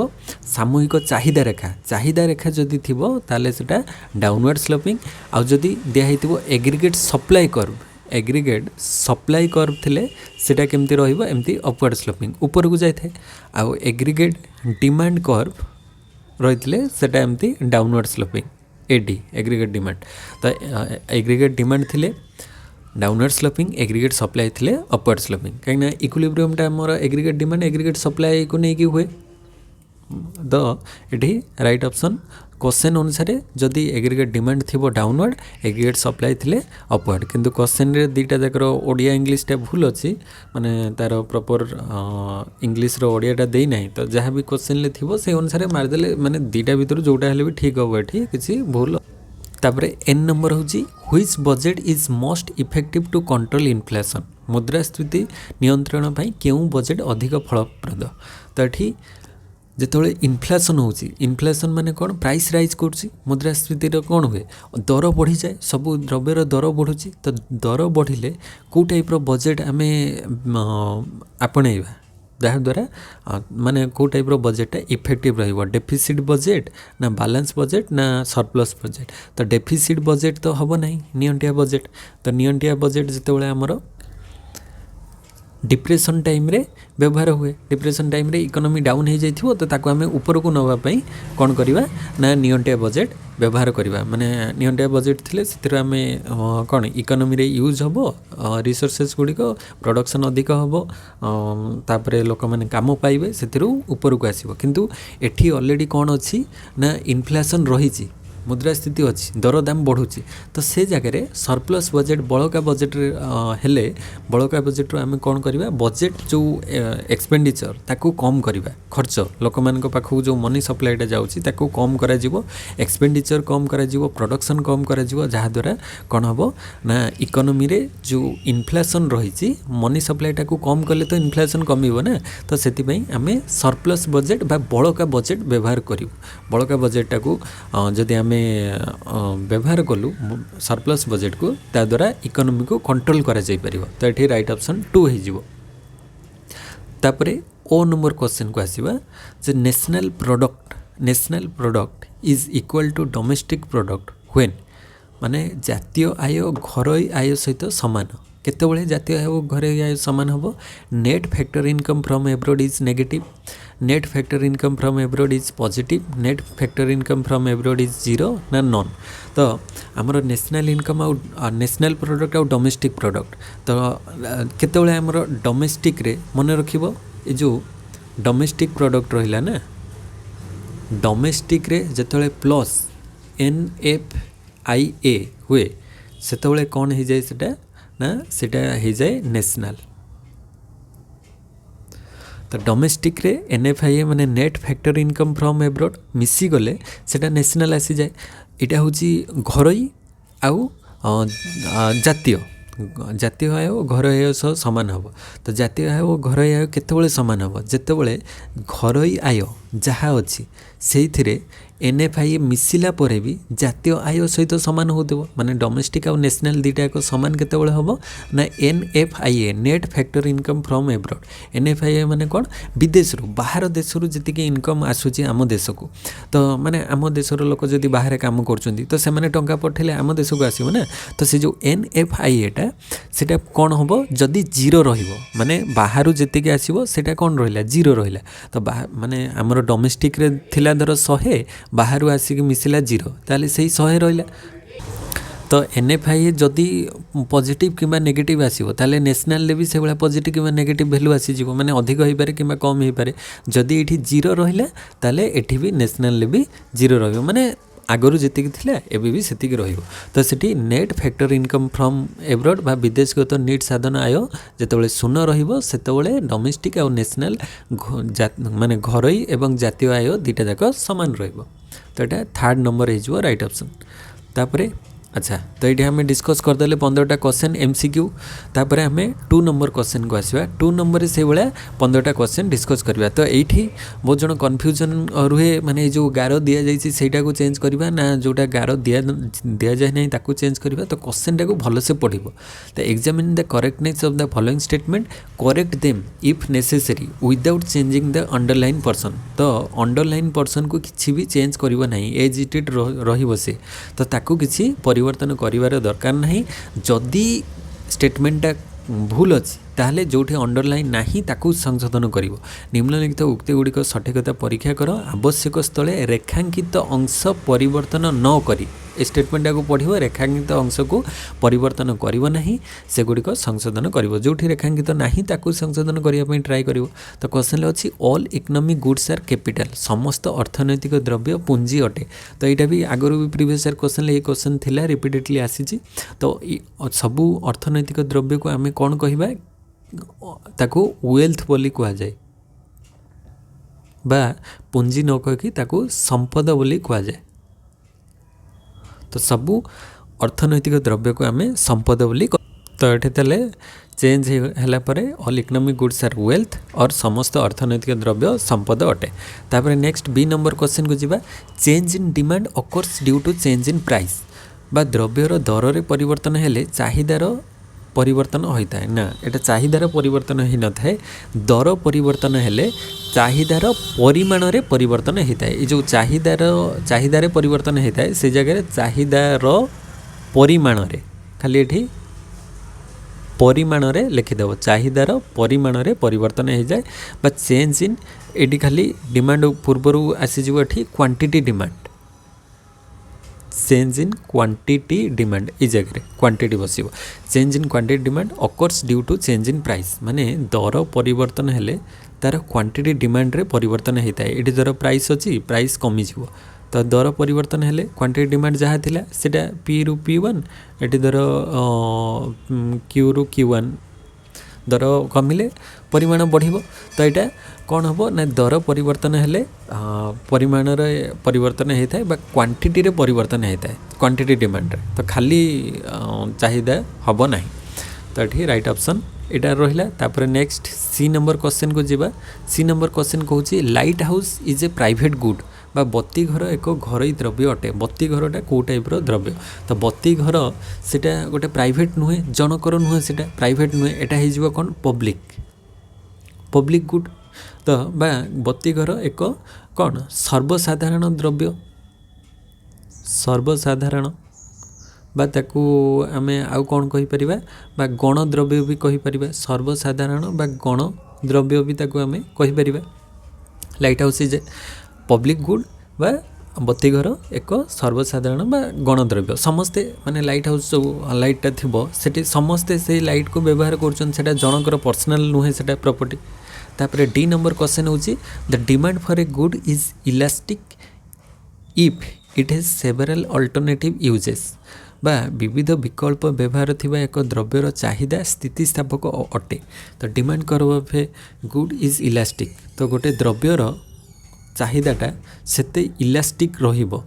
सामूहिक चाहिदा रेखा जदि थी ताले सेटा डाउनवर्ड स्लोपिंग आउ जदि दिखाई एग्रीगेट सप्लाई कर्व थिले सेटा केमती रहिबो एमती अपवर्ड स्लोपिंग ऊपर को जाए आउ एग्रीगेट डिमांड कर्व रही सेटा एमती downward sloping AD aggregate demand तो एग्रीगेट डिमांड थिले डाउनवर्ड स्लोपिंग एग्रीगेट सप्लाई थिले अपवर्ड स्लोपिंग कहीं इक्विलिब्रियमटा हमर एग्रीगेट डिमांड एग्रीगेट सप्लाई को लेकिन हुए तो ये राइट ऑप्शन क्वेश्चन अनुसार जदि एग्रीगेट डिमांड थी डाउनवर्ड एग्रीगेट सप्लाई थिले अपवर्ड किंतु क्वेश्चन रे दीटा जाकर ओडिया इंग्लिशटा भूल अच्छी माने तार प्रॉपर इंग्लिश रो ओडियाटा देई नाही तो जहाँ भी क्वेश्चन ले थिबो से अनुसार मारदेले माने दीटा भीतर जोटा हेले भी ठीक हम ये किसी भूल तापरे एन नंबर होची which budget is most effective to control inflation मुद्रास्फीति नियंत्रण पाई केउ बजेट अधिक फलप्रद तो ये जिते इनफ्लेशन होची इनफ्लेशन माने कौन प्राइस राइज कर मुद्रास्फीति कौन हुए दर बढ़ी जाए सबू द्रव्यर दर बढ़ुची तो दर बढ़िले कौ टाइप बजेट आम आपणेबा जहाँद्वारा माने कौ टाइप बजेटा इफेक्टिव रहिबो डेफिसिट बजेट ना बैलेंस बजेट ना सरप्लस बजेट तो डेफिसिट बजेट तो हम ना नियंटिया बजेट तो नियंटिया बजेट जिते आमर डिप्रेशन टाइम रे व्यवहार हुए डिप्रेशन टाइम रे इकोनॉमी डाउन हो जाइथिबो तो ताको आमे ऊपर को नवा पई कोन करिवा ना नियंटिया बजेट व्यवहार करिवा माने नियंटिया बजेट थिले सितिर आमे कोन इकोनॉमी रे यूज हबो रिसोर्सेस गुडी को प्रोडक्शन अधिक हबो तापरे लोक माने काम पाइबे सितिरु ऊपर को आसीबो किंतु एठी ऑलरेडी कोन अछि ना इन्फ्लेशन रहिछि मुद्रास्फीति अच्छी दर दाम बढ़ुची तो से जगह सरप्लस बजेट बड़का बजेट हेले बड़का बजेट आम कौन करवा बजेट जो एक्सपेंडिचर ताकू कम करवा खर्च लोक मान पाखक जो मनी सप्लाईटा जाऊँगी ताकू कम करा एक्सपेंडिचर कम करा प्रोडक्शन कम करा जहाँद्वारा कौन हम ना इकोनॉमी रे जो इन्फ्लेशन रही मनी सप्लाईटा को कम कले तो इन्फ्लेशन कमिबो ना तो से आम सरप्लस बजेट बा बड़का बजेट व्यवहार करूँ बड़का बजेटा को जदि आम व्यवहार कलु सरप्लस बजेट को ता द्वारा इकोनॉमी को कंट्रोल करा जाई परिबो तो ये राइट ऑप्शन 2 हो जिवो तापरे ओ नंबर क्वेश्चन को आसीबा जे national product is equal to domestic product when माने जातीय आय घरोई आय सहित समान केतेबेले जातीय आय घरोई आय समान हबो net factor income from abroad is negative net factor income from abroad is positive net factor income from abroad is zero ना नॉन तो आमर नेशनल इनकम आ नेशनल प्रोडक्ट आ डोमेस्टिक प्रोडक्ट तो केतेबेले आमर डोमेस्टिक रे मन रखिबो ए जो डोमेस्टिक प्रोडक्ट रहिला ना डोमेस्टिक रे जेतेबेले प्लस NFIA हुए सेतबेले कौन हो जाए सेटा ना सेटा हो जाए नेशनल। तो डोमेस्टिक रे NFIA माने net factor income from abroad मिसी गले सेटा नेशनल आसी जाए। इटा होची घरोई आउ जातीय जातीय आय और घरोई आय सह सामान हम। तो जातीय आय और घरोई आय केतेबेले सामान हम जेतेबेले घरोई आय जहाँ अच्छी से NFIA मिसिला परे भी जातीय आय सहित सामान होथिबो माने डोमेस्टिक और नेशनल दुटा एक सामान केतेबेले हम ना NFIA net factor income from abroad. NFIA माने कौन विदेश रु बाहर देश रु जतिके इनकम आसुची आम देश को। तो माने आम देशर लोक जदि बाहर काम करछंती तो से माने टंका पठेले आम देश को आसीबो ना। तो से जो NFIA टा सेटा कौन हम जदि जीरो रहिबो माने बाहर जतिके आसीबो सेटा कौन रहिला जीरो रहिला। तो माने हमर डोमेस्टिक रे थिला धर 100 बाहर आसिक मिसिला जीरो ताले सही 100 रहिला। तो NFIA जदि पॉजिटिव किंबा नेगेटिव आसीबो ताले नेशनल ले भी से बळा पॉजिटिव किंबा नेगेटिव वैल्यू आसी जिवो माने अधिक होई पारे किंबा कम होई पारे। जदि एठी जीरो रहिला ताले एठी भी नेशनल ले भी जीरो रहिबो माने आगरू जेतिक थिला एबे भी सेतिक रहिबो। तो सेठी net factor income from abroad बा विदेशगत नीट साधन आय जेतेबेले शून्य रहिबो सेतेबेले डोमेस्टिक और नेशनल माने घरोई एवं जातीय आय दुटा जाक समान रहिबो। तो एटा थर्ड नंबर हो राइट ऑप्शन। तापरे अच्छा तो ये आम डिस्कस करदे 15टा क्वेश्चन MCQ। तापर आम 2 नंबर क्वेश्चन को आसवा 2 नंबर से भाया 15टा क्वेश्चन डिस्कस करवा। तो ये बहुत जन कन्फ्यूजन रुहे माने जो गार दि जाटा को चेंज करवा ना जोटा गार दि जाए ना ताकू चेंज करवा। तो क्वेश्चन टाक भलसे पढ़। तो examine the correctness of the following statement correct them if necessary without changing the underline person. तो अंडरलाइन पर्सन को किसी भी चेंज करना ना एज इट इट रही तो ताकू किसी परिवर्तन करिवार दरकार नहीं। जदि स्टेटमेंटा भूल अच्छी ताहले जोठे अंडरलाइन नहीं ताकू संशोधन करिवो। निम्नलिखित उक्ति गुड़िक सठिकता परीक्षा कर आवश्यक स्थले रेखांकित अंश परिवर्तन न करी स्टेटमेंटा को पढ़ो रेखांकित अंश को परिवर्तन करिवो नहीं से गुड़िक संशोधन करिवो। जोठी रेखांकित नहीं ताकू संशोधन करने ट्राए करिवो। तो क्वेश्चन अच्छी all economic goods are capital समस्त अर्थनैतिक द्रव्य पुंजी अटे। तो यहाँ भी आगु भी प्रीवियस ईयर क्वेश्चन ये क्वेश्चन थिला रिपीटेडली आसी। तो सबू अर्थनैतिक द्रव्य को आम कौन कहबा ताको वेल्थ बोली कहा जाए बा पुंजी न कही ताको संपद बोली कहा जाए। तो सबू अर्थनैतिक द्रव्य को आम संपद बोली। तो ये तेले चेंज है all economic goods are wealth और समस्त अर्थनैतिक द्रव्य संपद अटे। तापर नेक्स्ट बी नंबर क्वेश्चन को जीवा change in demand occurs due to change in price बा द्रव्यर दर रे परिवर्तन हेले चाहिदार परिवर्तन होता है ना। यहाँ चाहिदार परिवर्तन हो न था दर परिवर्तन हेले चाहिदार परिमाण रे परिवर्तन होता है। ये जो चाहिदार परिवर्तन होता है से जगह चाहिदार परिमाण रे खाली ये परिमाण रे लिखिदेव चाहिदार परिमाण रे परिवर्तन हो जाए बा चेंज इन ये खाली डिमांड पूर्वर आसीज quantity demand change in quantity demand ये जगह क्वांटिटी बसो change in quantity demand occurs due to change in price माने दर परिवर्तन हेले तार क्वांटिटी डिमांड रे परिवर्तन होता है। ये धर प्राइस अच्छी प्राइस कमी जीवो तो दर परिवर्तन हेले क्वांटिटी डिमांड जहाँ थिला सेटा P रु P1 ये धर Q रु Q1 दर कमिले परिमाण बढ़िबो। तो यहाँ कौन हम ना दर परिवर्तन हेले परिमाण परिवर्तन होता है बा क्वांटिटी रे परिवर्तन होता है क्वांटिटी डिमांड रे। तो खाली चाहिदा हम ना। तो ये राइट ऑप्शन इटा रहिला। तापर नेक्स्ट सी नंबर क्वेश्चन को जीवा। सी नंबर क्वेश्चन कहूँ light house is a private good बा बत्ती घर एक घरोई द्रव्य अटे। बत्ती घरटा कौ टाइप द्रव्य। तो बत्ती घर सेटा गोटे प्राइवेट नुहे जनकर नुहे सेटा प्राइवेट नुहे एटा हो कौन पब्लिक गुड। तो बा बत्ती घर एक कौन सर्वसाधारण द्रव्य सर्वसाधारण बा ताकू आमे आउ कौन कहि परिबा बा गण द्रव्य भी कहि परिबा सर्वसाधारण बा गण द्रव्य भी ताकू आमे कहि परिबा। Lighthouse is public good बा बत्ती घर एक सर्वसाधारण बा गण द्रव्य समस्ते माने लाइट हाउस जो लाइटा थिबो सेठी समस्ते से लाइट को व्यवहार करछन सेटा जनकर पर्सनल नुहे सेटा प्रॉपर्टी। तापर डी नंबर क्वेश्चन होची the demand for a good is elastic if it has सेवराल alternative uses बा विविध विकल्प व्यवहार थिबा एक द्रव्यर चाहिदा स्थितिस्थापक अटे। तो demand curve of a good is elastic. तो गोटे द्रव्यर चाहिदाटा सेते इलास्टिक रहिबो।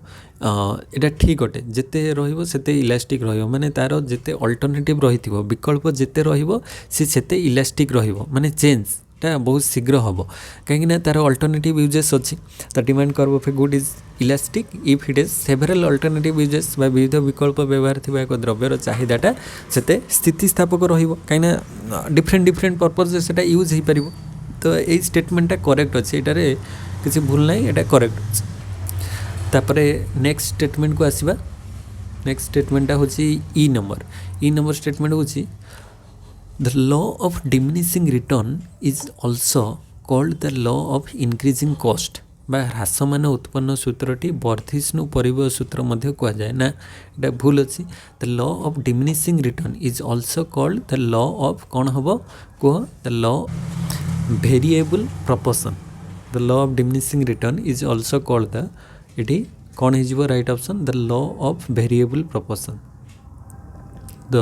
एटा ठीक अटे जेते रहिबो सेते इलास्टिक रहिबो माने तार जेते अल्टरनेटिव रहिथिबो विकल्प जेते रहिबो सेते इलास्टिक रहिबो माने चेंज टा बहुत शीघ्र हम कहीं तार अल्टरनेटिव यूजेस अच्छी। तो demand curve of a good is elastic if it is सेवराल alternative uses बा विविध विकल्प व्यवहार थी एक द्रव्यर चाहिदाटा से स्थितिस्थापक रही डिफरेंट डिफरेंट पर्पज से यूज हो पार। तो यही स्टेटमेंटा करेक्ट अच्छे ये किसी भूल ना ये करेक्ट अच्छे। तापर नेक्स्ट स्टेटमेंट को आसवा। नेक्स्ट स्टेटमेंटा हूँ ई नंबर स्टेटमेंट हूँ The law of diminishing return is also called the law of increasing cost बा ह्रासमान उत्पन्न सूत्रटी वर्धिष्णु परिव्यय सूत्र मध्य कह जाए ना एटा भूल अच्छी। The law of diminishing return is also called the law of कौन हम कह the law variable proportion. The law of diminishing return is also called the इटी कौन हो right option the law of variable proportion. The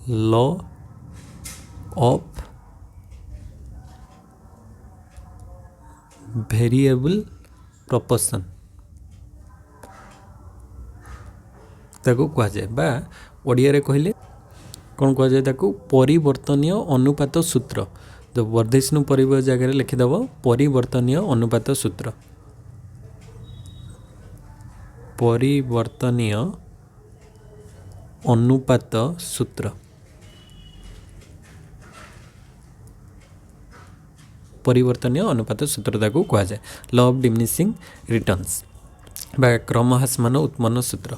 law of variable proportion ताको कह जाए बा ओडिया रे कहले कौन कह जाए ताको परिवर्तनीय अनुपात सूत्र। तो वर्धिष्णु परिव्यय जगह लिखिदेव परिवर्तनीय अनुपात सूत्र। परिवर्तनीय अनुपात सूत्र परिवर्तनीय अनुपात सूत्र ताको कह जाए लॉ ऑफ डिमिनिशिंग रिटर्न्स बा क्रम ह्रासमान उत्पन्न सूत्र।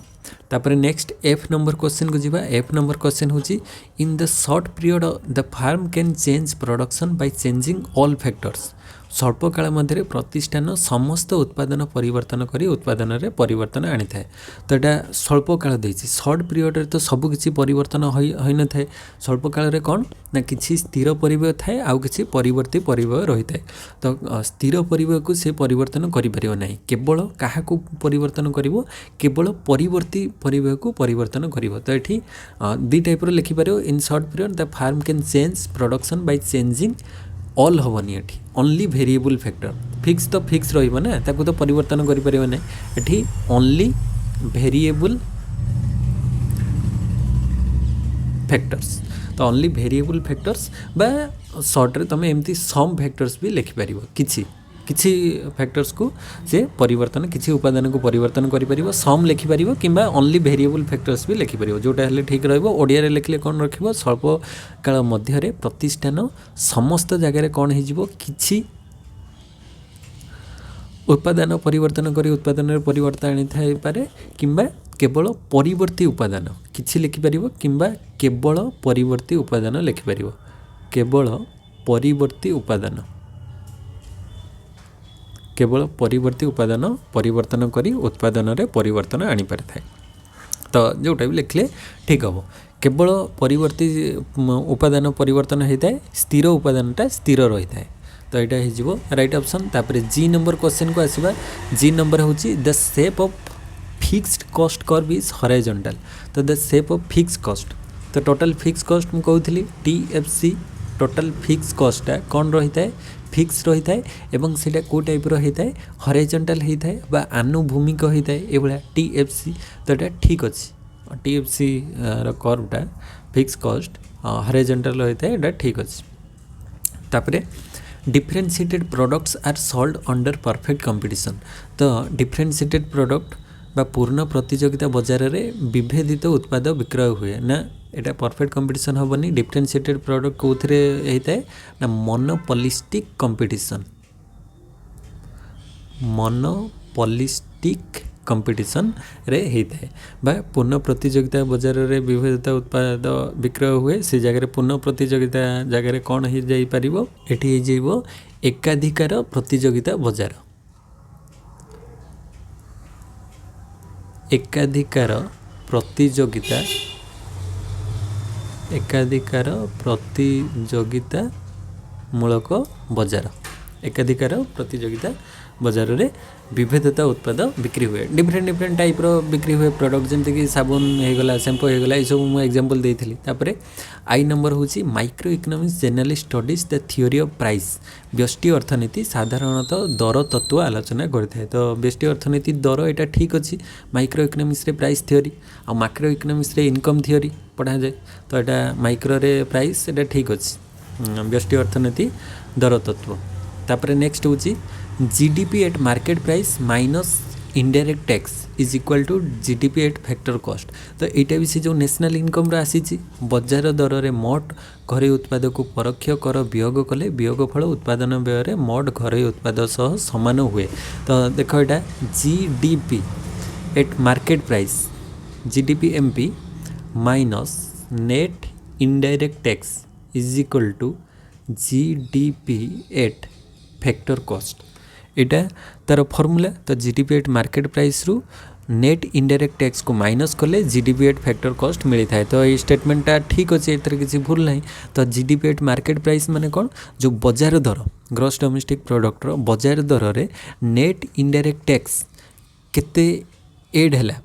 तापर नेक्स्ट एफ नंबर क्वेश्चन को जीवा। एफ नंबर क्वेश्चन होची in the short period the firm can change production by changing all factors. स्वल्प काल मध्य प्रतिष्ठान समस्त उत्पादन परिवर्तन करी उत्पादन रे परिवर्तन आनी थाए। तो यहाँ स्वल्प काल देछि शॉर्ट पीरियड रे तो सब किछि परिवर्तन होई न थाए। स्वल्प काल रे कौन ना किछि स्थिर परिव्यय थाए आउ किछि परिवर्ती परिव्यय रही थाए। तो स्थिर परिव्यय को से परिवर्तन करि परिबो नाही केवल काहाकू परिवर्तन करिवो केवल परिवर्ती परिव्यय को परिवर्तन करिवो। तो एठी दी टाइप रो लिखि पारियो in short period the firm can change production by changing all हेनी एठी ओनली वेरिएबल फैक्टर फिक्स तो फिक्स रहिबो ना ताकू तो परिवर्तन करि परिबो ना एठी ओनली वेरिएबल फैक्टर्स। तो ओनली वेरिएबल फैक्टर्स बा शॉर्ट रे तमे एमती सम फैक्टर्स भी लिखि पारिबो किछि किछि फैक्टर्स को से परिवर्तन किछि उपादान को परिवर्तन करि परिबो सम लिखि परिबो किंबा ओनली वेरिएबल फैक्टर्स भी लिखि परिबो जोटा हेले ठीक रहइबो। ओडिया रे लिखले कोन रखिबो स्वल्प काल मध्य रे प्रतिष्ठान समस्त जगह रे कोन हे जिवो किछि उपादान परिवर्तन करी उत्पादन रे परिवर्तन आनी थाई पारे किंबा केवल परिवर्ती उपादान किछि लिखि परिबो किंबा केवल परिवर्ती उपादान लिखि परिबो केवल परिवर्ती उपादान केवल परिवर्ती उपादान परिवर्तन करी उत्पादन रे परिवर्तन आनी पारि थाए। तो जोटा भी लिखले ठीक हम केवल परिवर्ती उपादान परिवर्तन होता है स्थिर उपादानटा स्थिर रही है। तो यहाँ हो राइट ऑप्शन। तापर जी नंबर क्वेश्चन को आसवा। जी नंबर हूँ the shape of fixed cost curve is horizontal. तो the shape of fix cost तो टोटल फिक्स कॉस्ट मुझे कहूली TFC टोटल फिक्स कॉस्टा कौन रही है फिक्स रही है एवं सीटा को टाइप रही है हॉरिजॉन्टल होता है बा आनुभूमिक होता है ये TFC। तो ये ठीक अच्छे TFC कर्वटा फिक्स कॉस्ट हॉरिजॉन्टल होता है ये ठीक अच्छे। तापर differentiated products are sold under perfect competition. तो डिफरेंशिएटेड प्रोडक्ट बा पूर्ण प्रतियोगिता बजार में विभेदित उत्पाद विक्रय हुए ना एटा परफेक्ट कंपटीशन हेनी। डिफरेंशिएटेड प्रोडक्ट कौन होता है ना मोनोपोलिस्टिक कंपटीशन मोनोपोलिस्टिक कंपटीशन रे होता है बा पूर्ण प्रतियोगिता बजार में विभेदित उत्पाद विक्रय हुए से जगह पूर्ण प्रतियोगिता जगह कौन हो जाई परिबो एठी हो जाइबो एकाधिकार प्रतियोगिता बजार एकाधिकार प्रतियोगिता मूलक बजार। एकाधिकार प्रतियोगिता बजार में विविधता उत्पाद बिक्री हुए डिफरेंट डिफरेंट टाइप बिक्री हुए प्रोडक्ट जमीक साबुन होगला शैम्पू होगला ये सब मुझे एग्जांपल देती। तापर आई नंबर हूँ micro economics generally studies the theory of price. व्यष्टि अर्थनीति साधारणतः दर तत्व आलोचना करता तो व्यष्टि अर्थनीति दर यहाँ ठीक अच्छे माइक्रो इकोनॉमिक्स रे प्राइस थ्योरी आ मैक्रो इकोनॉमिक्स रे इनकम थ्योरी पढ़ा जाए तो यहाँ माइक्रो रे प्राइस यहाँ ठीक अच्छे व्यष्टि अर्थनीति दर तत्व। तापर नेक्स्ट हूँ GDP at market price minus indirect tax is equal to GDP at factor cost. तो यहाँ भी से जो नेशनल इनकम आसी बजार दर रे मोट घरे उत्पाद को परोक्ष कर वियोग कले वियोग फल उत्पादन व्यय मोट घरे उत्पाद सह समान हुए। तो देख यहाँ GDP at market price GDP MP minus net indirect tax is equal to GDP at factor cost. यहाँ तार फॉर्मूला तो जीडीपी एट मार्केट प्राइस रु नेट इनडायरेक्ट टैक्स को माइनस कले जीडीपी एट फैक्टर कॉस्ट मिलता है। तो ये स्टेटमेंटा ठीक अच्छे एथर किसी भूल ना। तो जीडीपी एट मार्केट प्राइस माने कौन जो बजार दर ग्रॉस डोमेस्टिक प्रोडक्ट रो बजार दर रे नेट इनडायरेक्ट टैक्स केते एड है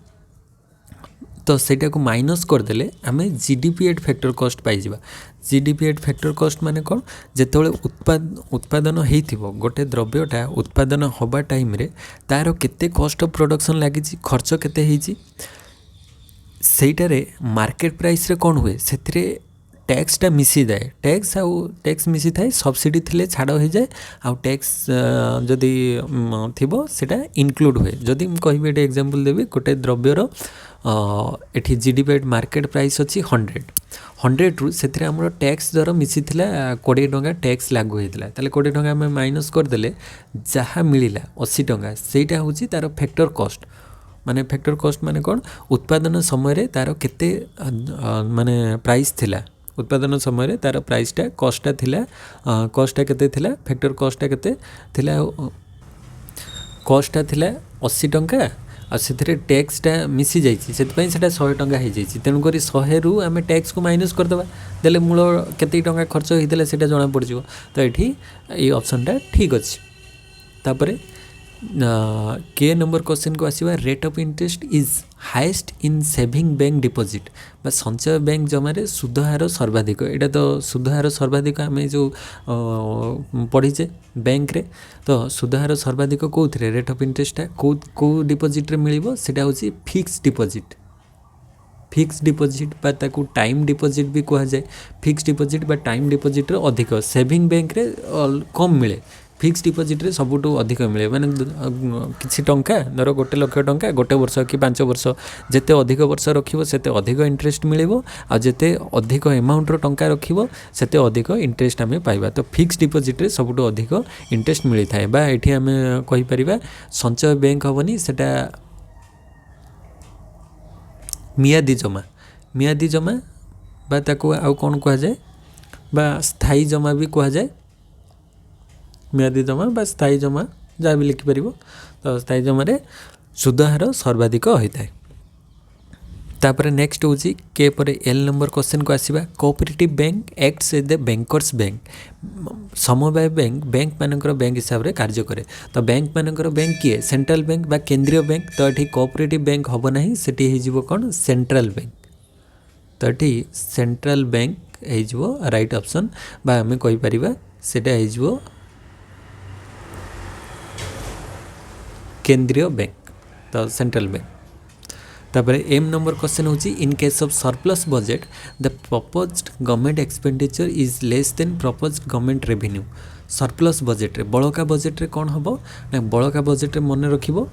तो सेटा को माइनस करदेले आम जीडीपी एट फैक्टर कॉस्ट पाइबा। जीडीपी एट फैक्टर कॉस्ट माने कौन जिते उत्पादन हो गोटे द्रव्यटा उत्पादन होबा टाइम रे तार केते कॉस्ट ऑफ प्रोडक्शन लगी खर्च केते होईची सेटारे मार्केट प्राइस रे कौन हुए से टैक्सटा मिसी जाए टैक्स आउ टैक्स मिसी थाए सब्सिडी थिले छाड़ हो जाए आउ टैक्स जदि थिबो सेटा इनक्लूड हुए। जदि कहबी एटे एग्जांपल देबी गोटे द्रव्यर एठी जीडीपी एट मार्केट प्राइस अच्छी 100 रु से आम टैक्स दर मिसी 20 टंका टैक्स लागू होता है 20 टंका आम माइनस करदेले जहाँ मिलला 80 टंका सेटा हूँ तार फैक्टर कॉस्ट माने फैक्टर कॉस्ट माने कौन उत्पादन समय तार केते माने प्राइस थिला उत्पादन समय तार प्राइसटा कॉस्टा थिला कॉस्टा केते थिला फैक्टर कॉस्टा केते थिला कॉस्टा थिला 80 टंका आ से टैक्सटा मिसी जाइए से 100 टंका हो जाइए तेणुक 100 रु आम टैक्स को माइनस करदे देले मूल केते टंका खर्च होता है जना पड़ जाए। तो ये ये ऑप्शनटा ठीक अच्छे। तापर के नंबर क्वेश्चन को आसवा rate of interest is highest in saving bank deposit बा संचय बैंक जमार सुधहार सर्वाधिक। यहाँ तो सुधहार सर्वाधिक आम जो पढ़ीचे बैंक रे तो सुधहार सर्वाधिक कौन रेट ऑफ इंटरेस्टा कौ डिपॉजिट रे मिलिबो सेटा होची फिक्स डिपॉजिट। फिक्स डिपॉजिट बा ताकू टाइम डिपॉजिट भी कहा जाए। फिक्स डिपॉजिट बा टाइम डिपॉजिट रे अधिक सेविंग बैंक रे कम मिले फिक्स डिपॉजिट रे सबुठू अधिक मिले माने किसी टंका धर 1 लाख टंका 1 वर्ष कि 5 वर्ष जिते अधिक वर्ष रखिबो सेते अधिक इंटरेस्ट मिलिबो आ जिते अधिक अमाउंट रो टंका रखिबो सेते अधिक इंटरेस्ट आमे पाइबा। तो फिक्स डिपॉजिट रे सबुठू अधिक इंटरेस्ट मिली थाए बा एठी आमे कहि परिबा संचय बैंक होबनी सेटा मियादी जमा बा ताको आउ कोन कहा जाए बा स्थायी जमा भी कहा जाए मियादी जमा बा स्थायी जमा जहाँ भी लिखिपर। तो स्थायी जमार सुधहार सर्वाधिक होता है। तापर नेक्स्ट हूँ के पर एल नंबर क्वेश्चन को आसवा cooperative bank acts as the bankers bank. समवाय बैंक बैंक मानकर बैंक हिसाब से कार्य करे। तो बैंक मानकर बैंक किए सेंट्रल बैंक बा केंद्रीय बैंक तो ये कोऑपरेटिव बैंक हम ना से कौन सेंट्रल बैंक। तो ये सेंट्रल बैंक हो राइट ऑप्शन बा आम कहीपर सेटा हो केंद्रीय बैंक तो सेंट्रल बैंक। तापर एम नंबर क्वेश्चन होची in case of surplus budget the proposed government expenditure is less than proposed government revenue. Surplus budget रे बड़का बजेट रे कौन हम ना बड़का बजेट रे मन रखिबो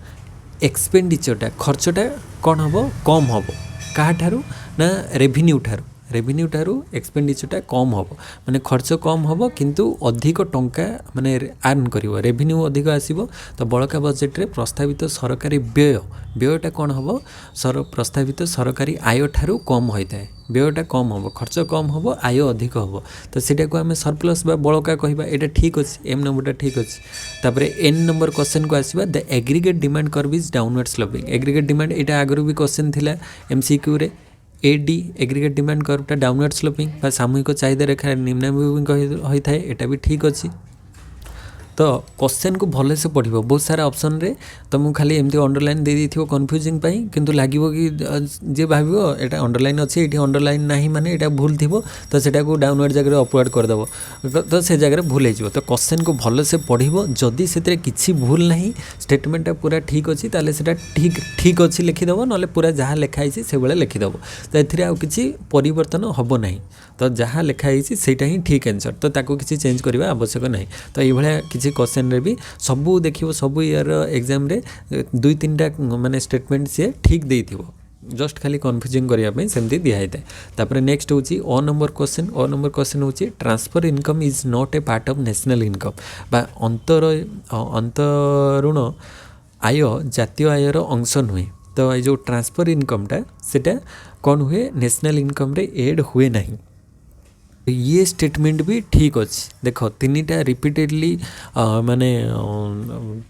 एक्सपेंडिचरटा खर्चटा कौन हम कम हम क्या ठारू ना रेवेन्यू ठारू एक्सपेंडिचरटा कम हम माने खर्च कम हम किंतु अधिक टंका माने आर्न करिवो रेवेन्यू अधिक आसीबो। तो बड़का बजेट रे प्रस्तावित सरकारी व्ययटा कौन हम प्रस्तावित सरकारी आय ठारू कम होता है व्ययटा कम हम खर्च कम हम आय अधिक हम। तो सेटा को आम सरप्लस बा बड़का कहबा एटा ठीक अच्छे एम नंबरटा ठीक अच्छे। तापर एन नंबर क्वेश्चन को आसवा the aggregate demand curve is downward sloping. Aggregate demand एटा आगरू भी क्वेश्चन थिला एमसीक्यू रे एडी एग्रीगेट डिमांड कर्वटा डाउनवर्ड स्लोपिंग बा सामूहिक चाहिदा रेखा निम्नाभिमुखी होता है एटा भी ठीक अच्छे। तो क्वेश्चन को भले से पढ़िबो बहुत सारा ऑप्शन रे तुमको खाली एमती अंडरलाइन दे देथिबो कन्फ्यूजिंग पाई किंतु लागिबो कि जे भाबिबो एटा अंडरलाइन अछि एठी अंडरलाइन नाही माने एटा भूल थिबो तो सेटा को डाउनवर्ड जगह अपवर्ड कर देबो तो से जगह भूल हो तो क्वेश्चन को भले से पढ़िबो जदि सेतरे किछि भूल नाही स्टेटमेंट पूरा ठीक अछि ताले सेटा ठीक ठीक अछि लिखि देबो नले पूरा जहाँ लिखा है से बेले लिखि देबो तो एथिरे आ किछि परिवर्तन हबो नाही तो जहाँ लिखाई सेटा ही ठीक आंसर तो ताको किसी चेंज करवा आवश्यक नहीं तो ये किसी क्वेश्चन रे भी सबू देखिए सब ईयर एग्जाम रे 2-3टा माने स्टेटमेंट सी ठीक देथिबो जस्ट खाली कन्फ्यूजिंग करने सेमती दिखाई था तापर नेक्स्ट हूँ अ नंबर क्वेश्चन हूँ transfer income is not a part of national income बा अंतरुण आय जातीय आयर अंश नुहे तो ये जो ट्रांसफर इनकमटा सेटा कौन हुए नेशनल इनकम रे ऐड हुए नहीं ये स्टेटमेंट भी ठीक अच्छे देख 3टा रिपीटेडली माने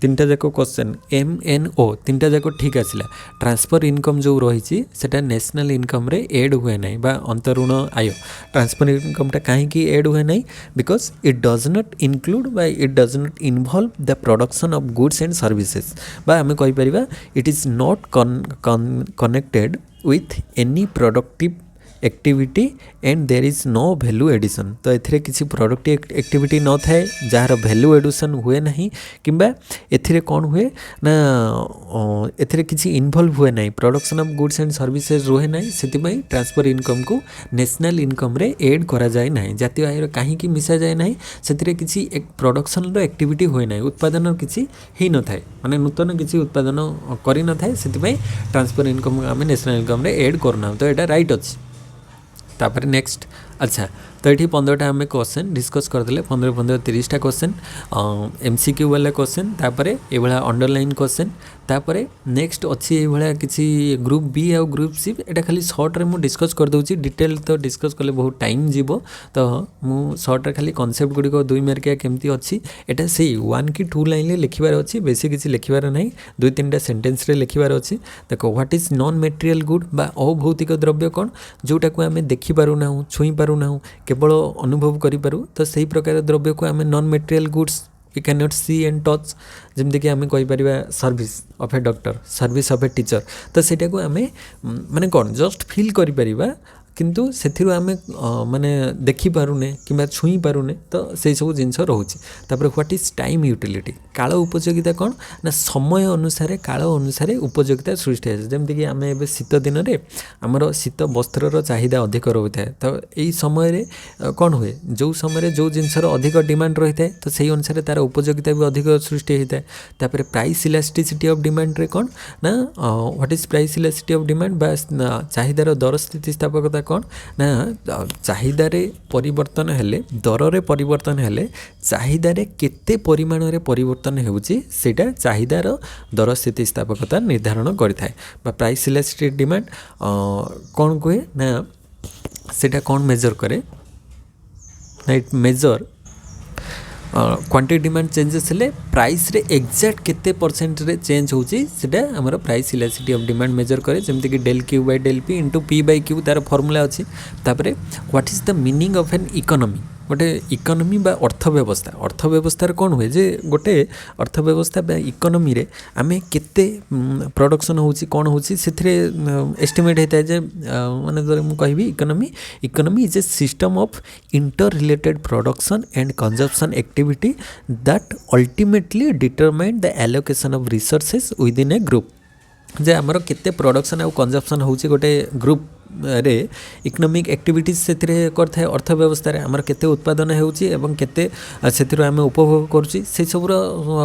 3टा जाक क्वेश्चन MNO 3टा जाक ठीक आसला ट्रांसफर इनकम जो रही सेटा नेशनल इनकम रे ऐड हुए नहीं बा अंतरुण आय ट्रांसफर इनकमटा कहीं ऐड हुए नहीं because it does not include बा it does not involve the production of goods and services बा आम कहीपर it is not connected with any productive activity and there is no value addition तो एथिरे किसी प्रोडक्टिव एक्टिविटी न थाए jar value addition हुए नहीं किंबा एथिरे कौन हुए ना एथिरे किसी इन्वॉल्व हुए नहीं production of goods and services रुहे नहीं से ट्रांसफर इनकम को नेशनल इनकम रे ऐड करा जाए नहीं जातीय आय कहीं मिसा जाए नहीं से किसी एक प्रोडक्शन रो एक्टिविटी हुए नहीं उत्पादन किसी ही न थाए माने नूतन किसी उत्पादन करी न थाए से ट्रांसफर इनकम आम नेशनल इनकम रे ऐड करना तो यहाँ राइट अच्छे तापर नेक्स्ट अच्छा तो ये 15टा आम क्वेश्चन डिस्कस करदे 15 30टा क्वेश्चन MCQ वाला क्वेश्चन तापर ये अंडरलाइन क्वेश्चन तापर नेक्स्ट अच्छी ये किसी ग्रुप बी आ ग्रुप सी एटा खाली शॉर्ट रे मु डिस्कस कर दूची डिटेल तो डिस्कस कले बहुत टाइम जीवो तो मु शॉर्ट रे खाली कॉन्सेप्ट गुडी को 2 मार्किया केमती अच्छी एटा से 1 कि 2 लाइन ले लिखिबार अच्छी बेसी किसी लिखिबार नहीं 2-3टा सेंटेंस रे लिखिबार अच्छी देखो what is non material good बा अभौतिक द्रव्य कौन जोटा को आम देखि पारु ना छुई पारु ना केवल अनुभव करूँ तो सही प्रकार द्रव्य को आम non material goods we can not see and touch जमती कि आम कहीपर service of a doctor service of a teacher तो सेटा को आम माने कौन जस्ट फील करिपरिबा किंतु से आम माने देखी पारुने कि छुई पारुने तो से सब जिनस रोचे तापर व्हाट इज टाइम यूटिलिटी काल उपयोगिता कौन ना समय अनुसार काल अनुसार उपयोगिता सृष्टि है जमती कि आम ए शीत दिन में आमर शीत वस्त्र चाहिदा अधिक रही है तो यही समय कौन हुए जो समय जो जिनसर अधिक डिमांड रही है तो सही अनुसार तार उपयोगिता भी अधिक सृष्टि होता है तापर प्राइस इलास्टिसिटी ऑफ डिमांड रे कौन ना what is price elasticity of demand बा चाहिदार दर स्थितिस्थापकता कौन ना चाहिदार परिवर्तन हेले दर रे परिवर्तन हेले चाहिदार केते परिमाण रे परिवर्तन हेउची सेटा चाहिदार दर स्थितिस्थापकता निर्धारण करिथाय बा प्राइस इलास्टिसिटी डिमांड कौन कहे ना सेटा कौन मेजर करे ना it measure quantity demand changes हेले प्राइस रे एग्जैक्ट केते परसेंट रे चेंज होची सेटा हमर price elasticity of demand measure करे जेमते कि del Q by del P into P by Q तार फार्मूला अछि तापरे what is the meaning of an economy गोटे इकोनॉमी बा अर्थव्यवस्था कौन हुए जे गोटे अर्थव्यवस्था बा इकोनॉमी रे आमे केते प्रोडक्शन होची कौन होची सेथरे एस्टिमेट होता है जे माने जरे मु कहबी economy is a system of inter related production and consumption activity that ultimately determine the allocation of resources within a group जे आमर केते प्रोडक्शन आ कंजम्पशन होची गोटे ग्रुप रे इकोनॉमिक एक्टिविटीज से करता है अर्थव्यवस्था रे आमर केते उत्पादन होची एवं केते सेथिरो आमे उपभोग करूची से सबुर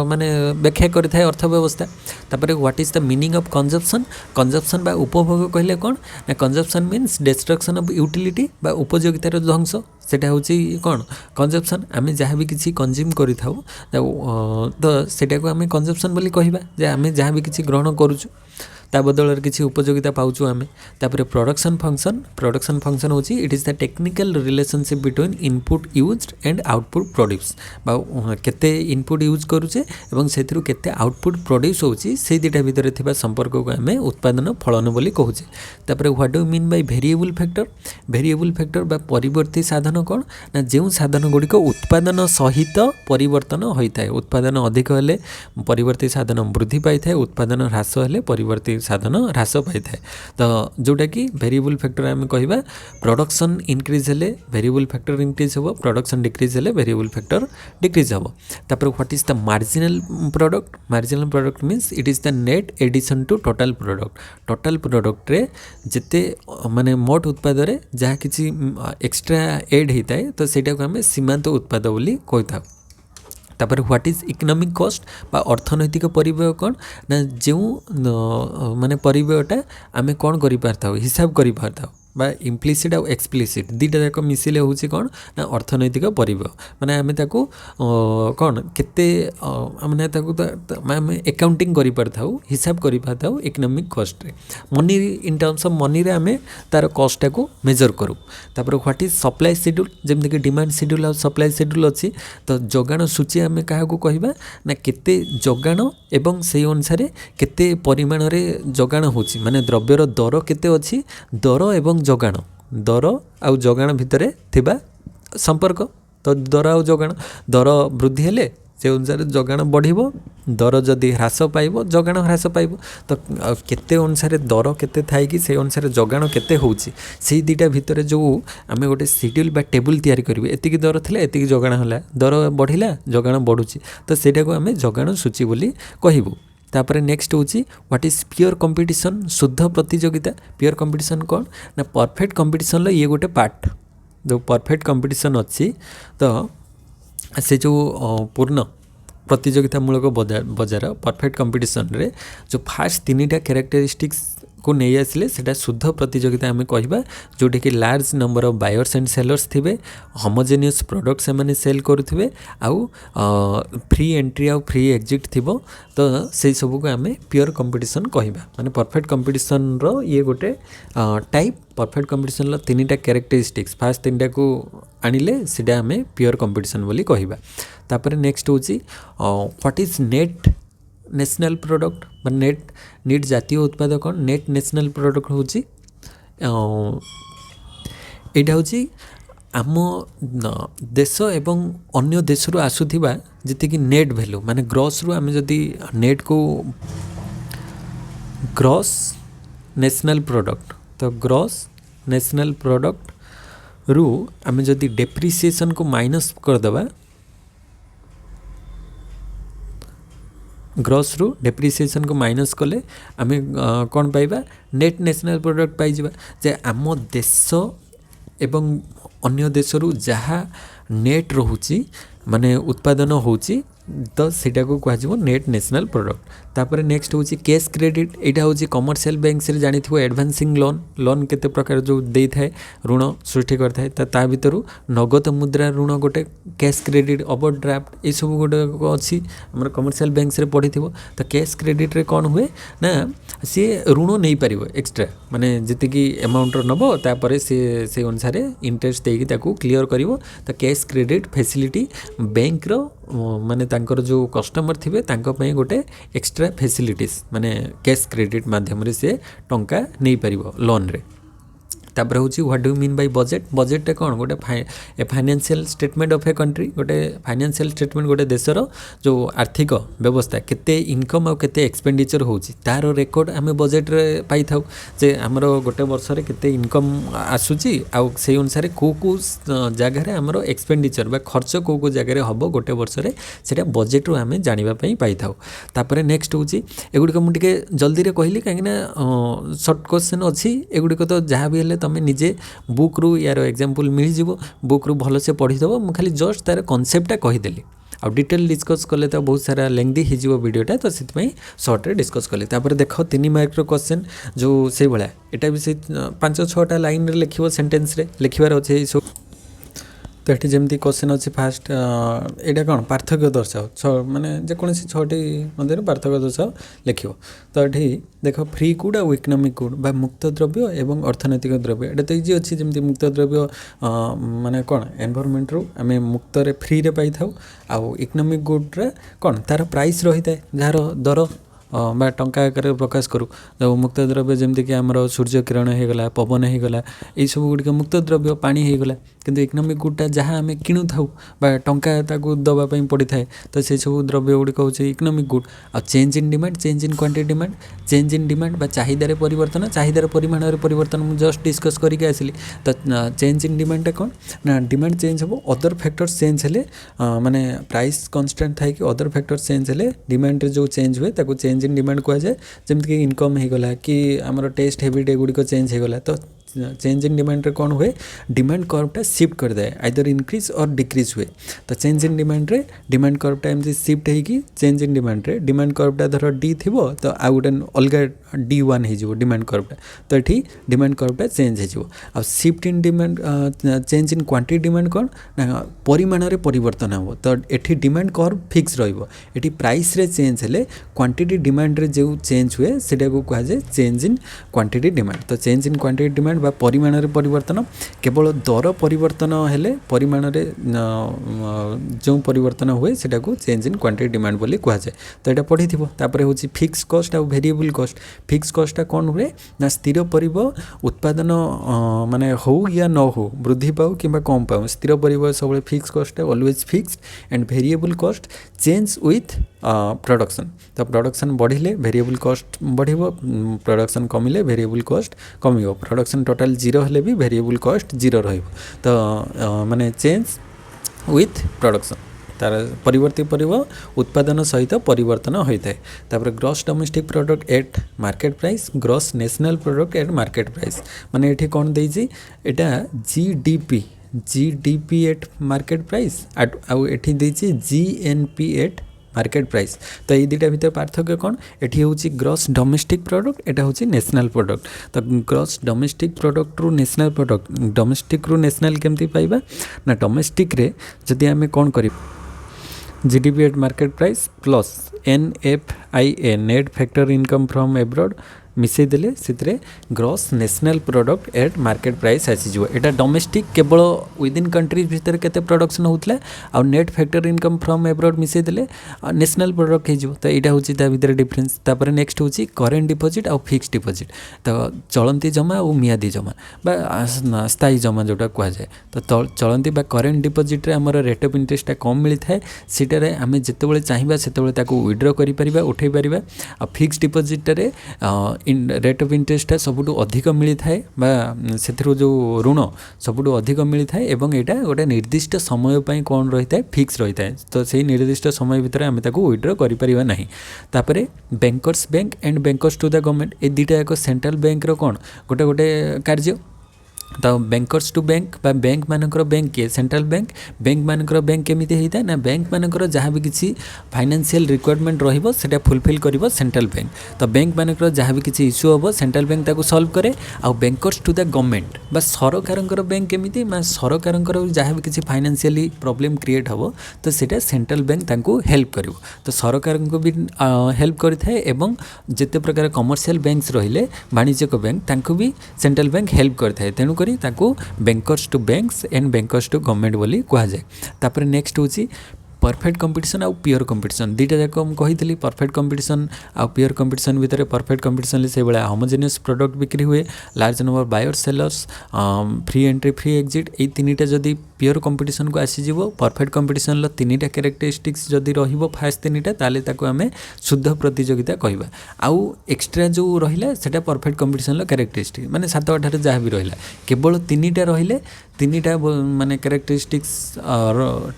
माने व्याख्या करता है अर्थव्यवस्था तापर what is the meaning of consumption बा उपभोग कहले कोन ना consumption means destruction of utility बा उपयोगितार ध्वंस सेटा होची कौन कंजम्पशन आमे जहाँ भी किसी कंज्यूम करि थाउ तो सेटा को आमे कंजम्पशन बोली कहबा जे आमे जहाँ भी किसी ग्रहण करूछु ता बदल किसी उपयोगिता पाऊँ आम तापर प्रोडक्शन फंक्शन होची it is the technical relationship between input used and output produce केते इनपुट यूज करूचे एवं सेथिरु केते आउटपुट प्रोड्यूस होची से दुटा भितर थिबा संपर्क को आम उत्पादन फलन बोली कहूचे तापर what do mean by variable factor बा परिवर्ती साधन कौन ना जो साधन गुड़िक उत्पादन सहित परिवर्तन होता है उत्पादन अधिक हेले परिवर्ती साधन वृद्धि पाई था उत्पादन ह्रास हेले परिवर्ती साधन ह्रास पाई था तो जोटा कि वेरिएबल फैक्टर आम कहवा प्रोडक्शन इंक्रीज हेले वेरिएबल फैक्टर इंक्रीज हो प्रोडक्शन डिक्रीज हेले वेरिएबल फैक्टर डिक्रीज हो तापर what is the marginal product means it is the net addition to total product रे जिते माने मोट उत्पाद रे जहाँ किसी एक्स्ट्रा एड होता है तो सेटा को आम सीमांत उत्पाद बोली कही था तापर व्हाट इज इकोनॉमिक कॉस्ट बा अर्थनैतिक परिव्यय कौन ना जो माने परिव्ययटा आम कौन कर पारता हिसाब कर पारता बा इम्प्लिसिट आउ एक्सप्लिसिट दुटा जाक मिसिले होची कौन ना अर्थनैतिक परिव्यय माने आम ताकू कौन केते माने ताकू आम अकाउंटिंग करि पारथाउ हिसाब करि पारथाउ इकोनॉमिक कॉस्ट रे money in terms of money रे आम तार कॉस्ट को मेजर करू तापर व्हाट इज सप्लाई शेड्यूल जेमति कि डिमांड शेड्यूल और सप्लाई शेड्यूल अच्छी तो जोगाण सूची आम क्या कहवा ना केते जोगाण एवं से अनुसार केते परिमाण रे जोगाण होची माने द्रव्यर दर केते अच्छी दर एवं जोगाण दर आउ जोगाण भितर थिबा संपर्क तो दर आउ जोगाण दर वृद्धि हेले से अनुसार जोगाण बढ़िबो दर जदि ह्रास पाइबो जोगाण ह्रास पाइबो तो केते अनुसार दर केते थाई कि से अनुसार जोगाण केते होउची से दुटा भितर जो आमे गोटे शेड्यूल बा टेबुल तैयारी करबे एतिकी दर थिला एतिकी जोगाण होला दर बढ़िला जोगाण बढ़ुची तो सेटा को आमे जोगाण सूची बोली कहिबो तापर नेक्स्ट होची व्हाट इज प्योर कंपटीशन शुद्ध प्रतियोगिता प्योर कंपटीशन कौन ना परफेक्ट कंपटीशन ये गोटे पार्ट जो परफेक्ट कंपटीशन अच्छी तो से जो पूर्ण प्रतियोगितामूलक बजार परफेक्ट कंपटीशन रे जो फास्ट तीनटा कैरेक्टरिस्टिक्स को नहीं आसिले सेटा शुद्ध प्रतियोगिता आम कहवा जोटा कि large number of buyers and sellers थे होमोजेनियस प्रोडक्ट से माने सेल करुवे आउ फ्री एंट्री आउ फ्री एग्जिट थी तो से सब को आम प्योर कंपटीशन कहवा माने परफेक्ट कंपटीशन रो ये गोटे टाइप परफेक्ट कंपटीशन तीनटा कैरेक्टरिस्टिक्स फास्ट तीनटा को आनिले सीधा आम प्योर कंपटीशन बोली कहवा तापर नेक्स्ट होची what is net national product net जातीय उत्पाद कौन नेट नेशनल प्रोडक्ट होची एटा होची आम देश एवं अन्य देश रु आसुथिबा जति कि नेट वैल्यू माने ग्रॉस रु आम जदि नेट को ग्रॉस नेशनल प्रोडक्ट तो ग्रॉस नेशनल प्रोडक्ट रु आम जदि डेप्रिसिएशन को माइनस करदेबा ग्रॉस रु डेप्रिसिएशन को माइनस कले आम कौन पाइबा नेट नेशनल प्रोडक्ट पाइबा जे आम देश एवं अन्य देश रु जहाँ नेट रोची माने उत्पादन होची तो सीटा को कह नेट नेशनल प्रोडक्ट तापर नेक्स्ट होची कैश क्रेडिट यहाँ हूँ कमर्शियल बैंक से जानी एडवांसिंग लोन केते प्रकार जो दे थाए ऋण सृष्टि करता है ता भीतर नगद मुद्रा ऋण गोटे कैश क्रेडिट ओवरड्राफ्ट ये सब गोटे अच्छी आम कमर्शियल बैंक से पढ़ी तो कैश क्रेडिट रे कौन हुए ना सी ऋण नहीं पार एक्सट्रा माने जी अमाउंट नब तापर से अनुसार इंटरेस्ट देकी क्लीयर कर तो कैश क्रेडिट फैसिलिटी बैंक रो माने तांकर जो कस्टमर थे तांको गोटे एक्स्ट्रा फैसिलिटीज माने कैश क्रेडिट माध्यम रे से टंका नहीं पारिबो लोन रे तापर हूँ what do mean by budget कौन गोटे financial statement of a country गोटे फाइनेंशियल स्टेटमेंट गोटे देशर जो आर्थिक व्यवस्था केते इनकम और केते एक्सपेंडिचर होची तार रेकर्ड आम बजेट रे पाई थाउ जे हमर गोटे वर्ष रे केते इनकम आसुची आ से अनुसार को जगह हमर एक्सपेंडिचर बा खर्च को जगह रे हबो गोटे वर्ष रे सेटा बजेट रो आम जानिबा पई पाई थाउ तापर नेक्स्ट होची एगुडी को मुटिके जल्दी रे कहली काहे ना शॉर्ट क्वेश्चन अछि एगुडी को तो जहाँ भी हेले तमें निजे बुक रु यार एग्जांपल मिल जिवो बुक रु भल से पढ़ी देबो मु खाली जस्ट तार कांसेप्टटा कहिदेली आ डिटेल डिस्कस कले तो बहुत सारा लेंथी हो वीडियोटा तो से सर्ट रे डिस्कस कले तापर देख 3 मार्क रो क्वेश्चन जो से भाया एटा भी से 5-6टा लाइन रे लिखिबो सेंटेंस रे लिखिबार अछि सब तो ये जमी क्वेश्चन अच्छे फास्ट यहाँ कौन पार्थक्य दर्शाओ माने जेकोसी 6टी मध्य पार्थक्य दर्शाओ लिख तो ये देख फ्री गुड आ इकोनॉमिक गुड बा मुक्त द्रव्य एवं अर्थनैतिक द्रव्य यहाँ तो इजी अच्छी जमी मुक्त द्रव्य माने कौन एनवायरनमेंट रू आम मुक्त फ्री रे पाई था आउ इकोनॉमिक गुड रे कौन तार प्राइस रही है जार दर बा टंका आकार प्रकाश करूँ जो मुक्त द्रव्य जमीक आमर सूर्य किरण होगला पवन होगला ये सब गुड़िक मुक्त द्रव्य पानी होगला किंतु इकोनॉमिक गुडा जहाँ आम किणु था टंका दवाई पड़ी थाए तो से सब द्रव्य गुड़िक हूँ इकोनॉमिक गुड आ change in demand change in quantity demand change in demand बा चाहिदार परिवर्तन चाहिदार परिमाण परिवर्तन मुझे जस्ट डिस्कस करके आसली तो चेंज इन डिमांड कौन ना डिमांड चेंज हम अदर फैक्टर्स चेंज हेले माने प्राइस कन्स्टांट थाई कि अदर फैक्टर्स चेंज हेले डिमांड जो चेंज हुए ताको चेंज इन डिमांड कहुए जमीक इनकम होगला कि आमर टेस्ट हैबिट गुड़िक चेंज होगला तो चेंज इन डिमांड रे कौन हुए डिमांड कर्वटा शिफ्ट कर दे आइदर इंक्रीज और डिक्रीज हुए तो चेंज इन डिमांड रे डिमांड कर्वटा एमती शिफ्ट होगी चेंज इन डिमांड रे डिमांड कर्वटा धर डी थी तो आउ गोटे अलग D1 हो डिमांड कर्वटा तो ये डिमांड कर्वटा चेंज हो shift in demand change in quantity demand कौन ना परिमाण रे परिवर्तन हो तो ये डिमांड कर्व फिक्स रही प्राइस रे चेंज हेले क्वांटिटी डिमांड रे जो चेंज हुए सेटा को कहुए चेंज इन क्वांटिटी डिमांड तो चेंज इन क्वांटिटी डिमांड बा परिमाण रे परिवर्तन केवल दर परिवर्तन हेले परिमाण रे जो परिवर्तन हुए सेटा को चेंज इन क्वांटिटी डिमांड बोली कहुए तो यहाँ पढ़ी तापर हूँ फिक्स कॉस्ट आ वेरिएबल कॉस्ट फिक्स कॉस्टा कौन हुए ना स्थिर परिब उत्पादन माने हो या न हो वृद्धि पाऊ कि कम पाऊ स्थिर परिब सब fix cost always fixed and variable cost change with production तो प्रोडक्शन बढ़िले वेरिएबल कॉस्ट बढ़िबो प्रोडक्शन कमिले वेरिएबल कॉस्ट कमिबो प्रोडक्शन टोटल जीरो हेले भी वेरिएबल कॉस्ट जीरो रहिबो तो माने चेंज विथ प्रोडक्शन तार परिवर्तित परिव उत्पादन सहित परिवर्तन होता है तापर gross domestic product at market price gross national product at market price माने ये कौन देजी एटा जीडीपी एट मार्केट प्राइस आउ एठी देजी जीएनपी एट मार्केट प्राइस तो ये दुटा भितर पार्थक्य कौन एठी होची ग्रॉस डोमेस्टिक प्रोडक्ट एटा होची नेशनल प्रोडक्ट तो ग्रॉस डोमेस्टिक प्रोडक्ट रु नेशनल प्रोडक्ट डोमेस्टिक रु नेशनल केमती पाइबा ना डोमेस्टिक रे जदि आमे कौन करी GDP at market price plus NFIA net factor income from abroad मिसई देले से gross national product at market price आसीज एटा डोमेस्टिक केवल विदिन कंट्रीज भितर केते प्रोडक्शन होतले आ net factor income from abroad मिसई देले नेशनल प्रोडक्ट हो तो यहाँ हूँ ता भितर डिफरेंस तापर नेक्स्ट हूँ करेंट डिपोजिट आ फिक्स डिपोजिट तो चलती जमा और मियादी जमा बा स्थायी जमा जोटा कहुए तो चलती बा करेंट डिपोजिट रे हमर रेट ऑफ इंटरेस्ट कम मिलता है सीटारे आम जितेबाला चाहिए से विड्रॉ कर उठे पार आ फिक्स डिपोजिट रे रेट ऑफ इंटरेस्ट सबुठू अधिक मिलता है से जो ऋण सबुठू अधिक मिलता है एवं यहाँ गोटे निर्दिष्ट समय पर कौन रही है फिक्स रही है तो सही निर्दिष्ट समय भितर आम विड्रॉ करें ना तापर bankers bank and bankers to the government ये दुटा एक सेंट्रल बैंक रो कौन गोटे गोटे कार्य तो बैंकर्स टू बैंक बा बैंक मानकर बैंक किए सेंट्रल बैंक मानकर बैंक केमिति होता है ना बैंक मानकर जहाँ भी किसी फाइनेंशियल रिक्वायरमेंट रहिबो सेटा फुलफिल करिवो सेंट्रल बैंक तो बैंक मानकर जहाँ भी किसी इश्यू हम सेंट्रल बैंक ताको सॉल्व करे आ बैंकर्स टू द गवर्नमेंट बा सरकार बैंक केमिति सरकार जहाँ भी किसी फाइनेंशियली प्रॉब्लम क्रिएट हम तो सेटा सेंट्रल बैंक तांको हेल्प करिवो तो सरकार को भी हेल्प करिथाए एवं जिते प्रकार कमर्शियल बैंक्स रहिले वाणिज्यिक बैंक तांको भी सेंट्रल बैंक हेल्प करिथाए तेणु करी ताको bankers to banks and bankers to government बोली कहा जाए तापर नेक्स्ट होची परफेक्ट कंपटीशन आउ प्योर कंपटीशन दुईटा जाक कही परफेक्ट कंपटीशन आउ प्योर कंपटीशन भितर परफेक्ट कंपटीशन से भाया होमोजेनियस प्रोडक्ट बिक्री हुए large number buyer sellers free entry free exit ये तीनटा जदि प्योर कंपटीशन को आसीज परफेक्ट कंपटीशन तीनटा कैरेक्टरिस्टिक्स जदि फास्ट तीनटा ताले ताको आमे शुद्ध प्रतियोगिता कहवा आउ एक्सट्रा जो रहिला सेटा परफेक्ट कंपटीशन कैरेक्टरिस्टिक माने 7-8 जहाँ भी रहिला केवल तीनटा रहिले तीनटा माने कैरेक्टरिस्टिक्स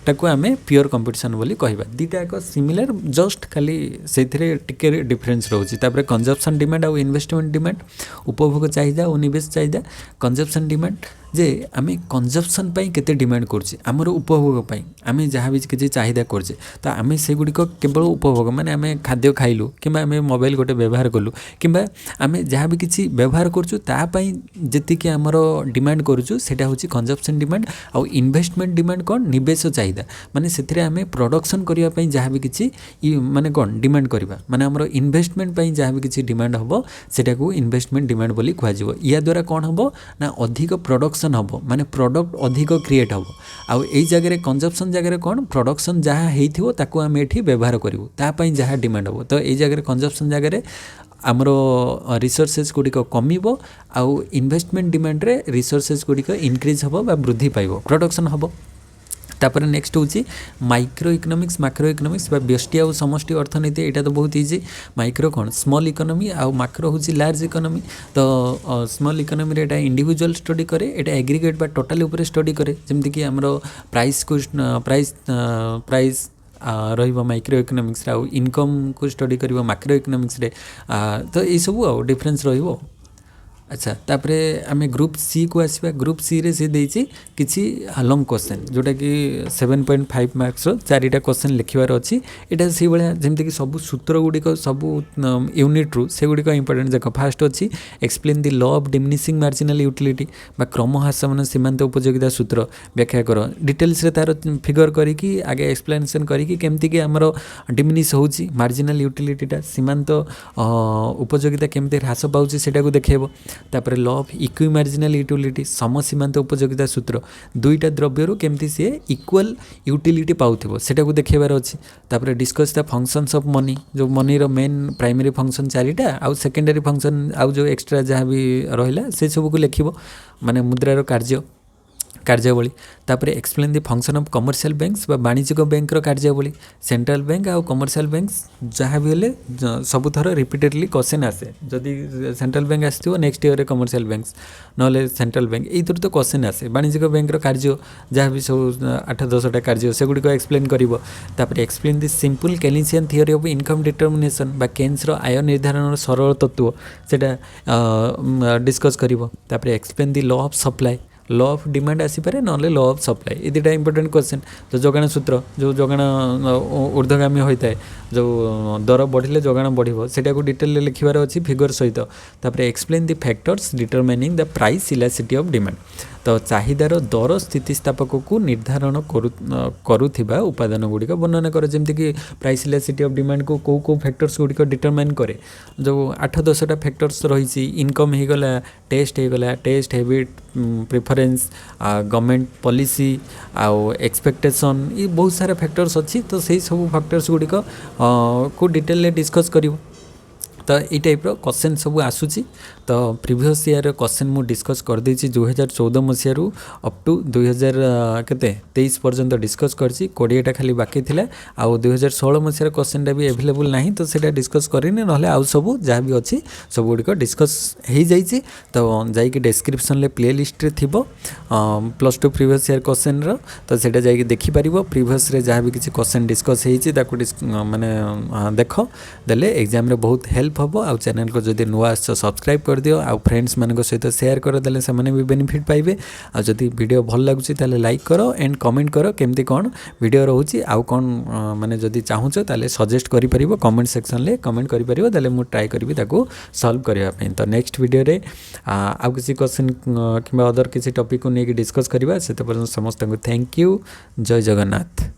टाको आमे प्योर कंपटीशन बोली कहवा दुईटा एक सिमिलर जस्ट खाली से टिके डिफरेंस रोचे तापर कंजप्शन डिमांड आउ इन्वेस्टमेंट डिमांड उपभोग चाहिदा और निवेश चाहिदा कंजप्शन डिमांड जे आमे कंजप्शन पाई केते डिमांड करछे हमर उपभोग पाई आमे जहाँ भी किसी चाहिदा करछे तो आमे से गुडी को केवल उपभोग माने आमे खाद्य खाइलु किबा आमे मोबाइल गोटे व्यवहार कलु किबा आमे जहाँ भी किसी व्यवहार करछु ता पाई जति कि हमर डिमांड करछु सेटा होची कंजप्शन डिमांड आ इन्वेस्टमेंट डिमांड कोन निवेश चाहिदा माने सेथिरे आमे प्रोडक्शन करिया पाई जहाँ भी किसी माने कोन डिमांड करबा माने हमर इन्वेस्टमेंट पाई जहाँ भी किसी डिमांड हबो सेटा को इन्वेस्टमेंट डिमांड बोली कहै जिवो या द्वारा कोन हबो ना अधिक प्रोडक्शन हबो माने प्रोडक्ट अधिक क्रिएट हबो आ एई जगह कंजप्शन जगह कोन प्रोडक्शन जहाँ हेइथिवो ताको आमे एठी व्यवहार करिवो ता पाई जहाँ डिमांड हबो तो एई जगह कंजप्शन जगह आमर रिसोर्सेस गुड़िक कमिबो आउ इन्वेस्टमेंट डिमांड रे रिसोर्सेस गुड़िक इनक्रीज हबो बा वृद्धि पाइबो प्रोडक्शन हबो तापर नेक्स्ट होची माइक्रो इकोनॉमिक्स मैक्रो इकोनॉमिक्स बा व्यष्टि आ समष्टि अर्थनीति एटा तो बहुत इजी माइक्रो कौन स्मॉल इकोनॉमी आ मैक्रो होची लार्ज इकोनॉमी तो स्मॉल इकोनॉमी रे एटा इंडिविजुअल स्टडी करे एटा एग्रीगेट बा टोटल ऊपर स्टडी करे जेमति कि हमरो प्राइस को प्राइस रहिबो माइक्रो इकोनॉमिक्स रे आ इनकम को स्टडी करिवो मैक्रो इकोनॉमिक्स रे तो ए सब आ डिफरेंस रहिबो अच्छा तापरे आमे ग्रुप सी को आसवा ग्रुप सी रे से देछि किछि लॉन्ग क्वेश्चन जोटा कि 7.5 मार्क्स रो चारिटा क्वेश्चन लिखिबार अछि एटा से बळा जेमति कि सब सूत्र गुडी को सब यूनिट रू से गुडी को इंपोर्टेंट देखो फास्ट अछि explain the law of diminishing marginal utility बा क्रम ह्रासमान सीमांत उपयोगिता सूत्र व्याख्या करो डिटेल्स रे तार फिगर करी कि आगे एक्सप्लेनेशन करी कि केमति कि हमरो डिमिनिश होछि मार्जिनल यूटिलिटीटा सीमांत उपयोगिता केमति ह्रास पाउछि सेटा को देखैबो तापर law of equi marginal utility सम सीमांत उपयोगिता सूत्र दुईटा द्रव्यरू केमती सी इक्वल यूटिलिटी पाउथिबो सेटा को देखैबार अछि तापर discuss the functions of money जो मनी रो मेन प्राइमरी फंक्शन चारिटा आउ सेकेंडरी फंक्शन आउ जो एक्स्ट्रा जहाँ भी रहिला से सब को लिखिबो माने मुद्रार कार्यावली तापर explain the function of commercial banks बा वाणिज्यिक बैंक रो कार्यावली सेंट्रल बैंक आ कमर्शियल बैंक्स जहाँ भी हेले सब थर रिपीटेडली क्वेश्चन आसे जदि सेंट्रल बैंक आसथिबो नेक्स्ट ईयर रे कमर्शियल बैंक्स नले सेंट्रल बैंक एई तो क्वेश्चन आसे वाणिज्यिक बैंक रो कार्य जहाँ भी सब 8-10टा कार्य से गुडी को एक्सप्लेन करिवो तापर explain the simple Keynesian theory of income determination बा केन्स रो आय निर्धारण सरल तत्व सेटा डिस्कस करिवो तापर explain the law of supply law of demand आसीपे ना लॉ ऑफ सप्लाई ये दुटा इंपोर्टेंट क्वेश्चन तो जोगाण सूत्र जो जोगाण ऊर्ध्वगामी होता है जो दर बढ़िले जोगाण बढ़िबो सेटा को डिटेल लिखिबार अछि फिगर सहित तापर explain the factors determining the price elasticity of demand तो चाहिदार दर स्थितिस्थापक को निर्धारण करुथिबा उपादान गुड़िक वर्णना करे जेमति कि प्राइस इलास्टिसिटी ऑफ डिमांड को को फैक्टर्स गुड़िक डिटरमाइन करे जो 8-10टा फैक्टर्स रही इनकम हो गला taste habit preference government policy आउ एक्सपेक्टेशन ये बहुत सारा फैक्टर्स अच्छी तो सही सब फैक्टर्स गुड़िक को डिटेल डिस्कस करिवो तो ये टाइप क्वेश्चन सब आसूची तो प्रीवियस ईयर क्वेश्चन मु डिस्कस कर देछि 2014 मसीह रु अप टू 2023 पर्यंत डिस्कस करछि 20टा खाली बाकी थिला आ 2016 मसीह क्वेश्चन टा भी अवेलेबल नाही तो सेटा डिस्कस करिने नहले आउ सब जहाँ भी अछि सब गुडी को डिस्कस हो जाइछि तो जाई कि डिस्क्रिप्शन ले प्ले लिस्ट रे थिबो +2 प्रीवियस ईयर क्वेश्चन रो तो सेटा जाई कि देखि परिबो प्रीवियस रे जहाँ भी किछि क्वेश्चन डिस्कस हेछि ताको माने देखो देले एग्जाम रे बहुत हेल्प हबो आ चैनल को जदि नुआ आछ सब्सक्राइब कर दियो आ फ्रेंड्स मान सहित शेयर कर देले से माने भी बेनिफिट पाइबे आ जदि वीडियो भल लागुछि ताले लाइक करो एंड कमेंट करो केमती कोन वीडियो रहउछि आ कोन माने जदि चाहूछो ताले सजेस्ट करि परिबो कमेंट सेक्शन ले कमेंट करि परिबो ताले मु ट्राई करबी ताको सॉल्व करिया पे तो नेक्स्ट वीडियो रे आ किसी क्वेश्चन किबा अदर किसी टॉपिक को नेकी डिस्कस करबा से तो समस्त को थैंक यू जय जगन्नाथ।